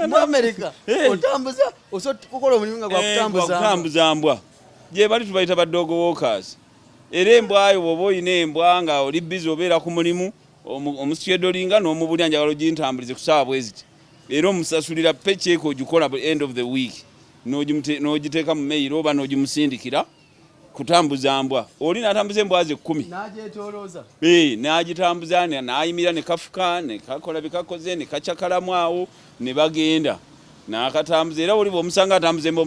mu Amerika otambuza okukola omulimu nga gwakutambuza mbwa gye bali tubayita ba dog walkers era embwa ayo bw'oba oyina embwa nga oli bizi obeera ku mulimu omusyedolinga n'omubulya njagala ogintambulize ku ssaawa bwe ziti era omusasulira pecheeko ogikola end of the week n'ogiteeka mu mail oba n'ogimusindikira kutambuza mbwa oli natambuza embwa ze 10 najetoloza nagitambuza nayimira ne kafuka ne kakola bikakoze ne kachakalamu awo ne bagenda nakatambuza era oli bomusanga atambuza embwa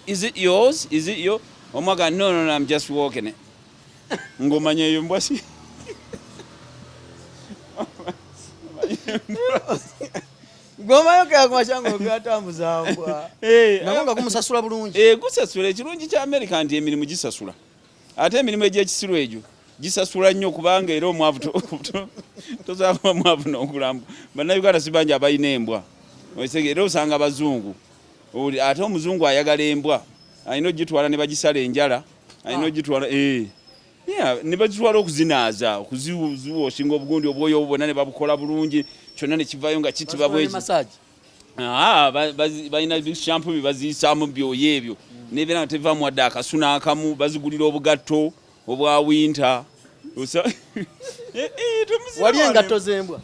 is it yours is it your omwaga no I'm just walking ngomanya eyo mbwa si Gomayo kya kwachango kyatambuza mbwa. Nakonga kumusasula bulungi. Gusasula ekirungi kya America nti emirimu gisasula. Ate emirimu egyekisiru egyo gisasula nnyo kubanga era omwavu tozaba mwavu n'okulamba. Bannayuganda sibanja abayina embwa. Era osanga abazungu. Ate omuzungu ayagala embwa. Ayina ogitwala ne bagisala enjala. Ayina ogitwala ne bagitwala okuzinaaza okuziwa oshinga obugundi obwoyo obubona ne babukola bulungi kyonna ne kivayo nga kitiba bweki balina shampoo bibaziyisaamu byoyo ebyo nebeera nga tevaamu wadde akasuna akamu bazigulira obugatto obwa winter wali engatto z'embwa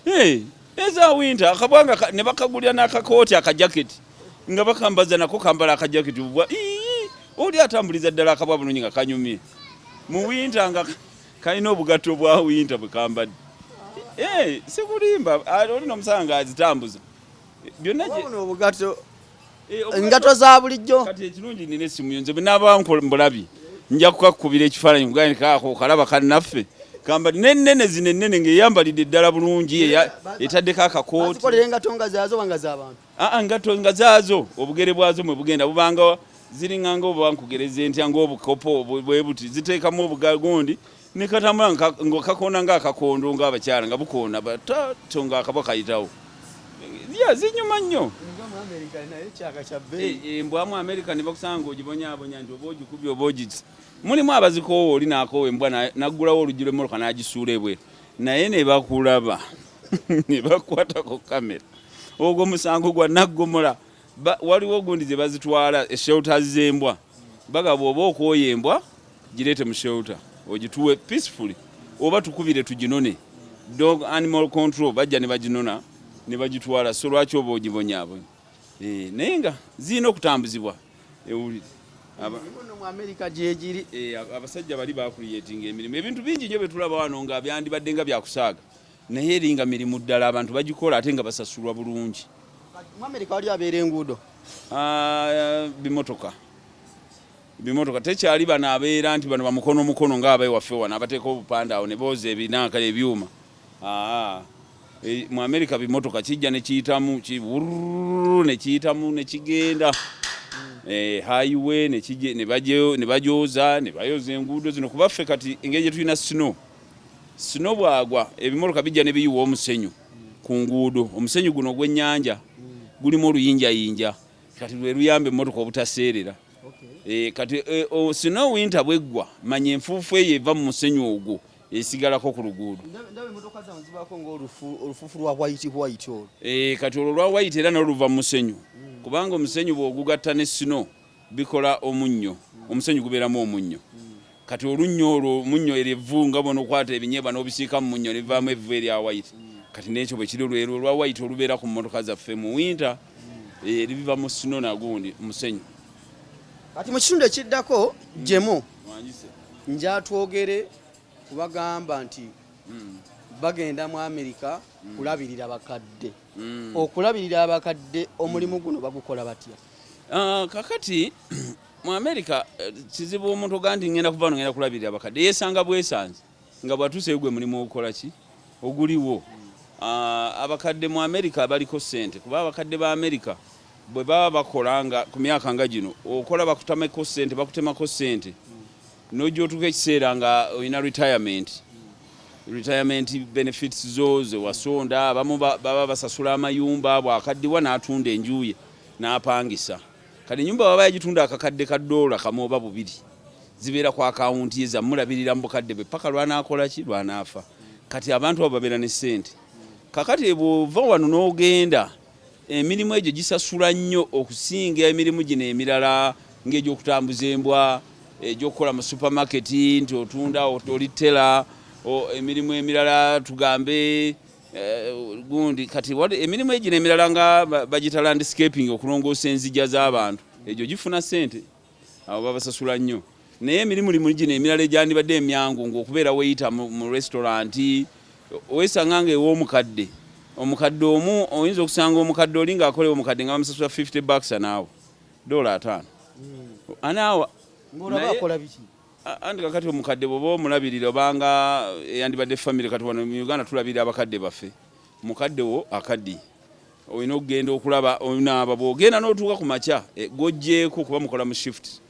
eza winter akabwanga ne bakagulira n'akakooti akajaketi nga bakambaza nako kambala akajaketi oli atambuliza ddala akabwa bulungi nga kanyumye mu winter nga kalina obugatto bwa winter bwekambadde sikulimba oli nomusanga azitambuza byonna obugatto engatto za bulijjo kati ekirungi nina essimu yo nze bwenaabambulabi nja kukakubira ekifaananyi mugani kaako kalaba kannaffe kambadde nennene zino ennene ng'eyambalidde eddala bulungi etaddeko akakooti engatto nga zaazo wanga z'abantu ngatto nga zaazo obugere bwazo mwe bugenda bubanga ziringanga oba nkugereze ntya ng'obukopo bwe buti ziteekamu obugagondi ne katambula ng'akakoona ng'akakondo ng'abakyala nga bukoona batato ng'akabwa kayitawo zinyuma nnyo embwa mu America ne bakusanga ogibonyaabonya nti oba ogikubye oba ogiki mulimu abazikoowa oli n'akoowa embwa naggulawo oluggi lw'emmotoka n'agisuula ebweru naye ne bakulaba ne bakwatako kamera ogwo musango gwa naggomola waliwo gundi ze bazitwala shelters z'embwa bagaba oba okwoya embwa gireete mu shelter ogituwe peacefully oba tukubire tuginone dog animal control bajja ne baginona ne bagitwala so lwaki oba ogibonyaabonya naye nga zirina okutambuzibwa ewulire mu America gyegiri abasajja bali bakuliyetinga emirimu ebintu bingi nnyo betulaba wano nga byandibadde nga byakusaaga naye eringa mirimu ddala abantu bagikola ate nga basasulwa bulungi mu America wali abeera enguudo bimotoka tekyali bano abeera nti bano bamukono ng'abewaffe wano abateeka obupande awo ne booza ebinanka ebyuma mu America bimotoka kijja ne kiyitamu ne kiyitamu ne kigenda highway ne bajooza ne bayoza enguudo zino kubaffe kati engeri gye tulina snow bwagwa ebimotoka bijja ne biyiwa omusenyu ku nguudo omusenyu guno ogw'ennyanja gulimu oluyinjayinja kati lwe luyamba emmotoka obutaseerera kati snow winter bweggwa manya enfuufu eyo eva mu musenyu ogwo esigalako ku luguudo kati olwo lwa white era nalo luva mu musenyu kubanga omusenyu bw'ogugatta ne snow bikola omunnyo omusenyu gubeeramu omunnyo kati olunnyo olwo munnyo erevvu nga bona okwata ebinyeebwa n'obisiika mu munnyo livaamu evvu erya white kati n'ekyo bwe kiri lwero olwa white olubeera ku mmotoka zaffe mu winter libiva mu snow nagundi musenyu kati mu kitundu ekiddako Jaymo nja twogere kubagamba nti bagenda mu America kulabirira abakadde okulabirira abakadde omulimu guno bagukola batya kakati mu America kizibu omuntu gandi ngenda kuva ngenda kulabirira abakadde yesanga bwesanze nga bwatuuse gwe mulimu ogukola ki oguliwo abakadde mu America baliko sente kuba abakadde ba America bwe baba bakola nga ku myaka nga gino okola bakutamako sente bakutemako sente n'ojja otuuka ekiseera nga olina retirement benefits zoze wasonda abamu baba basasula amayumba bwakaddiwa n'atunda enjuye n'apangisa kati ennyumba baba yagitunda akakadde ka $1 kamu oba bubiri zibeera ku akawunti eza mulabirira mu bukadde bwe paka lwanaakola ki lwanaafa kati abantu abo babeera ne sente kakati bw'ova wano n'ogenda emirimu egyo gisasula nnyo okusinga emirimu gino emirala ng'egyokutambuza embwa egyokukola mu supermarket nti otunda olitera emirimu emirala tugambe gundi kati emirimu egino emirala nga bagita landscaping okulongoosa enzija z'abantu egyo gifuna sente abo babasasula nnyo naye emirimu gino emirala egyandibadde emyangu ng'okubeera weyita mu restaurant weesanga ew'omukadde omukadde omu oyinza okusanga omukadde oli ng'akolewa omukadde nga bamusasula $50 anaawa $5 anaawa andi kakati omukadde bw'oba omulabirira obanga eyandibadde family kati wano mu Uganda tulabirira abakadde baffe mukadde wo akaddi olina okugenda okulaba onaaba bw'ogenda n'otuuka ku makya gojjeeko kuba mukola mu shift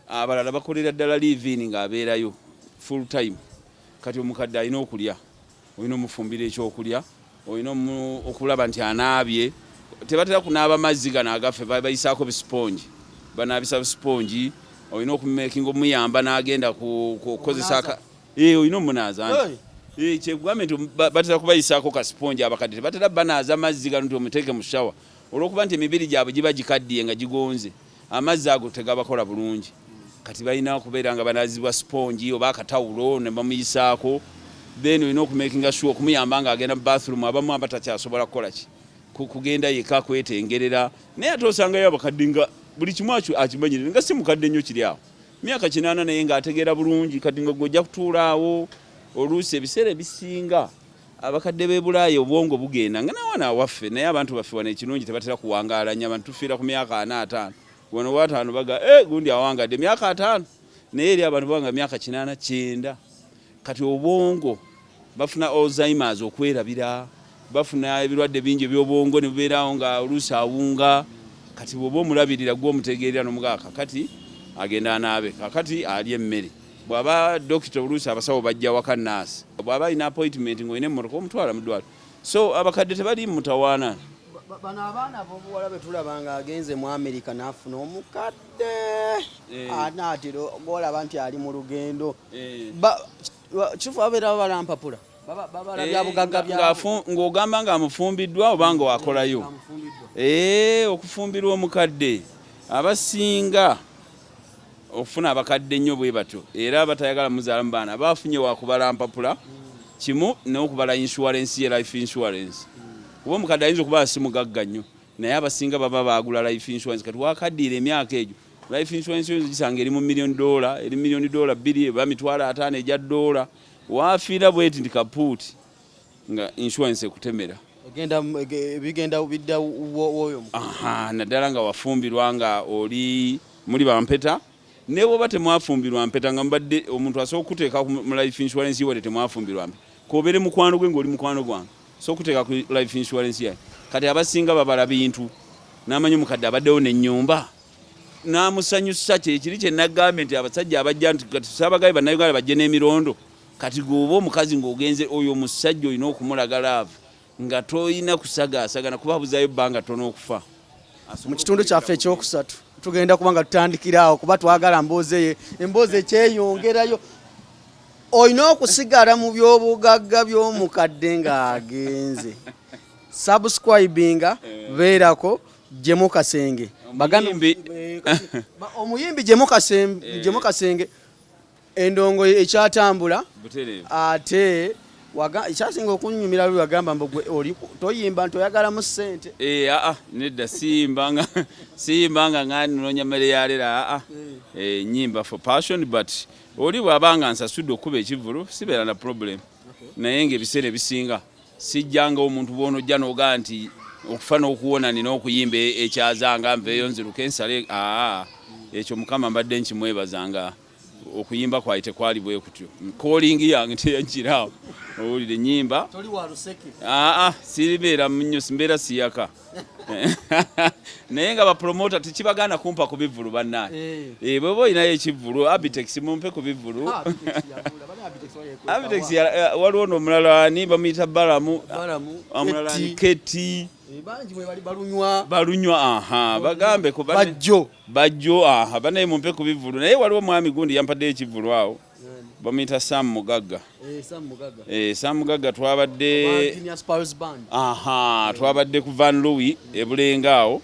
abalala bakolera ddala live-in ng'abeerayo full time kati omukadde alina okulya olina omufumbira ekyokulya olina okulaba nti anaabye tebatera kunaaba mazzi gano agaffe bayisaako bisponji banaabisa bisponji olina okumakinga omuyamba n'agenda kukozesa olina omunaaza nti kyegwame nti batera kubayisaako ka sponji abakadde tebatera banaaza mazzi gano nti omuteeke mu shawa olw'okuba nti emibiri gyabwe giba gikaddiye nga gigonze amazzi ago tegabakola bulungi kati balina okubeera nga banaazibwa sponji oba akatawulo ne bamuyisaako then olina okumakinga sure okumuyamba ng'agenda mu bathroom abamu abatakyasobola kukola ki kugenda yeka kwetengerera naye ate osangayo abakadde nga buli kimu akimanyire nga si mukadde nnyo kiri awo myaka 80 naye ng'ategeera bulungi kati nga gojja kutuula awo oluusi ebiseera ebisinga abakadde b'e Bulaaya obwongo bugenda nga nawana awaffe naye abantu baffe wano ekirungi tebatera kuwangaalanya abantu tufiira ku myaka 4-5 wano wataano baga gundi awangadde myaka 5 naye eri abantu banga myaka 89 kati obwongo bafuna Alzheimer's okwerabira bafuna ebirwadde bingi eby'obwongo ne bubeerawo nga oluusi awunga kati bw'oba omulabirira gw'omutegeerera n'omugaka kati agenda anaabe kakati alya emmere bw'aba dokita oluusi abasawo bajja waka nnaasi bw'aba alina appointment ng'olina emmotoka omutwala mu ddwaliro so abakadde tebali mutawaana bano abaana b'obuwala be tulaba ng'agenze mu America n'afuna omukadde anaatera ng'olaba nti ali mu lugendo kifu abeera balampapula babalabya bugagga byabo ng'ogamba ng'amufumbiddwa oba nga wakolayo okufumbirwa omukadde abasinga okufuna abakadde nnyo bwe batyo era batayagala muzaala mu baana bafunye wakubala mpapula kimu n'okubala insurance ye life insurance kuba omukadde ayinza okuba si mugagga nnyo naye abasinga baba baagula life insurance kati wakaddiira emyaka egyo life insurance yo gisanga eri mu $1 million eri $2 million eba $5,000 ejja $1 waafiira bweti ndi kapuuti nga insurance ekutemera bigenda bidda woyo naddala nga wafumbirwa nga oli muli bampeta ne bwoba temwafumbirwa mpeta nga mbadde omuntu asobola okuteeka mu life insurance yiwe temwafumbirwa mpeta kobeere mukwano gwe ng'oli mukwano gwange so okuteeka ku life insurance yaye kati abasinga babala bintu n'amanyi omukadde abaddewo n'ennyumba n'amusanyusa kyekiri kye nagambye nti abasajja abajja nti kati saabagabe bannayuganda bajje n'emirondo kati gwoba omukazi ng'ogenze oyo omusajja olina okumulaga laavu nga toyina kusagaasagana kuba buzaayo ebbanga tono okufa mu kitundu kyaffe ekyokusatu tugenda kubanga tutandikiraawo kuba twagala emboozi ekyeyongerayo olina okusigala mu by'obugagga by'omukadde ng'agenze subscribinga beerako Jaymo Kasenge omuyimbi Jaymo Kasenge endongo ekyatambula ate ekyasinga okunyumira lwe wagamba oli toyimba nti oyagalamu ssente nedda siyimbanga ngani nonya mmere yalera nyimba for passion but oli bw'abanga nsasudde okuba ekivulu sibeera na problem naye ng'ebiseera ebisinga sijjanga omuntu bw'onojja n'ogaa nti okufa n'okuwona nina okuyimba ekyazanga nveeyo nziruke nsale ekyo mukama mbadde nkimwebazanga okuyimba kwayi tekwali bwe kutyo calling yange teyankiraawo owulire nyimba siribeera nnyo simbeera siyaka naye nga bapromota tekibagaana kumpa ku bivulu bannaye bweba olinayo ekivulu Abitex mumpe ku bivulu Abitex waliwo n'omulala ani bamuyita Balamu omulala ni Keti balunywa bagambe ku bajjo banaye mumpe ku bivulu naye waliwo mwami gundi yampadde ekivulu awo bamuyita Sam Mugagga Sam Mugagga twabadde ku Van Louis ebulenga awo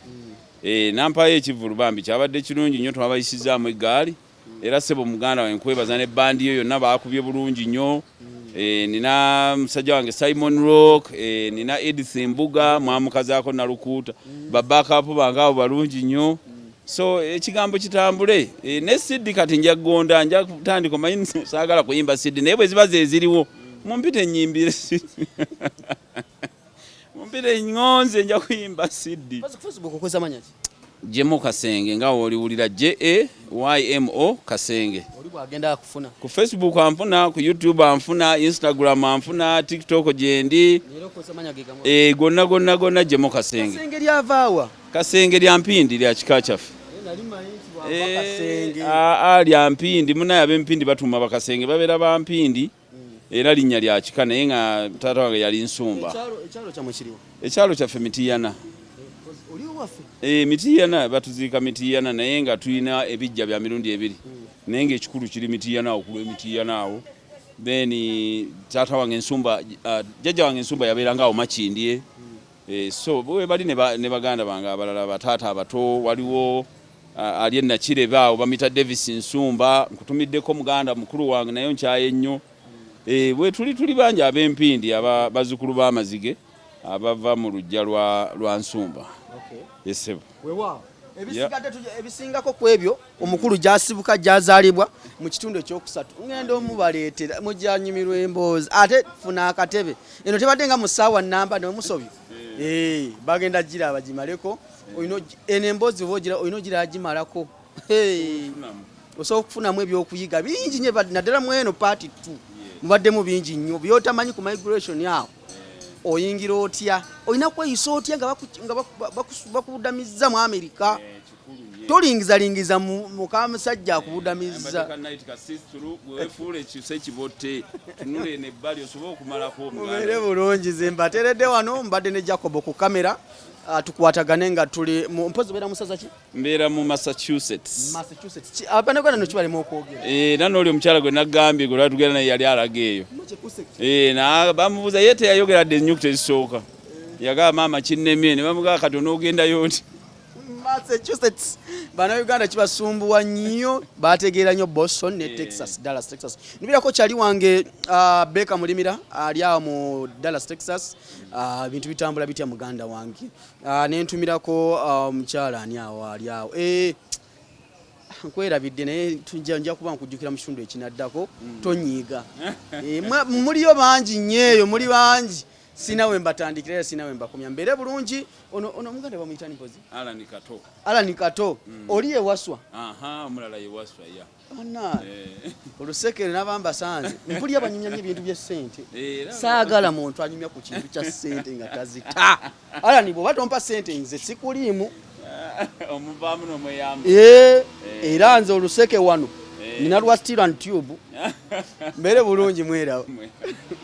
nampayo ekivulu bambi kyabadde kirungi nnyo twabayisizaamu eggaali era sebo muganda wange nkwebaza ne bandi yo yonna baakubye bulungi nnyo nina musajja wange Simon Rock nina Edith Mbuga mwamukazaako nalukuuta babakapu bange abo balungi nnyo so ekigambo kitambule ne Sidi kati nja gonda nja kutandika manyi saagala kuyimba Sidi naye bwe ziba zeziriwo mumpite nyimbire mumpite ngonze nja kuyimba Sidi. Facebook okoza manyaki Jaymo Kasenge nga oliwulira Jaymo Kasenge. Oli bwagenda kufuna Ku Facebook anfuna, ku YouTube anfuna, Instagram anfuna, TikTok gyendi. Lero okoza manyaki Gonna Jaymo Kasenge. Kasenge lyavaawa Kasenge lya mpindi lya kika kyaffe. Lya mpindi munaye ab'empindi batuma bakasenge babeera ba mpindi era linnya lya kika naye nga taata wange yali nsumba. Ekyalo kyamwe kiriwo? Ekyalo kyaffe Mitiyana. Oliwo waffe? Mitiyana batuziika Mitiyana naye nga tulina ebijja bya mirundi ebiri. Naye ng'ekikulu kiri Mitiyana awo kulwa Mitiyana awo. Then taata wange nsumba jjajja wange nsumba yabeeranga awo Makindye. So bwe bali ne baganda bange abalala bataata abato waliwo ali Nakirebe awo bamita Davis Nsumba nkutumiddeko muganda mukulu wange nayo nkyaye nnyo. Bwe tuli bangi ab'empindi abazukulu b'amazige abava mu lujja lwa Nsumba. Yesebo. Wewa. Ebisingako kwebyo omukulu gyasibuka gyazaalibwa mu kitundu ekyokusatu ngenda omubaleetera mujjanyimirwa emboozi ate funa akatebe eno tebadde nga musaawa namba ne musobyo bagenda gira abagimaleko oyino eno emboozi bogira oyino gira agimalako osobola okufunamu ebyokuyiga bingi nnyo naddala mu eno paati 2 mubaddemu bingi nnyo byotamanyi ku migration yawo oyingira otya olina kweyisa otya nga bakudamizza mu Amerika tolingizalingiza mukamusajja akubudamizza mubeere bulungi ze mbateredde wano mbadde ne Jacob ku kamera tukwatagane nga tuli mpozi beera musaza ki mbeera mu Massachusetts abanagwana no kibalema okwogera era n'oli omukyala gwe naggambye gwe lwatugenda naye yali alaga eyo bamubuuza ye teyayogeradde ennyukuta ezisooka yagaba maama kinnemye ne bamugamba kati onoogendayo nti Massachusetts Bannayuganda kibasumbuwa nnyo bategeera nnyo Boston ne Texas Dallas Texas nibirako kyali wange Beka Mulimira ali awo mu Dallas Texas bintu bitambula bitya muganda wange nentumirako omukyala ani awo ali awo nkwerabidde naye nja kuba nkujjukira mu kitundu ekinaddako tonyiiga muliyo bangi nnyo muli bangi sinawe mbatandikira sinawe mbakomya mbere bulungi ono muganda bamuyita ni pozi Alan Kato oli ewaswa omulala ewaswa ya ana olusekere nabamba sanze mpulya banyumya ebintu bya sente saagala muntu anyumya ku kintu kya sente nga tazita Alan bo batompa sente nze sikulimu omuvaamu nomweyamba era nze oluseke wano nina lwa steel and tube mbere bulungi mwerawo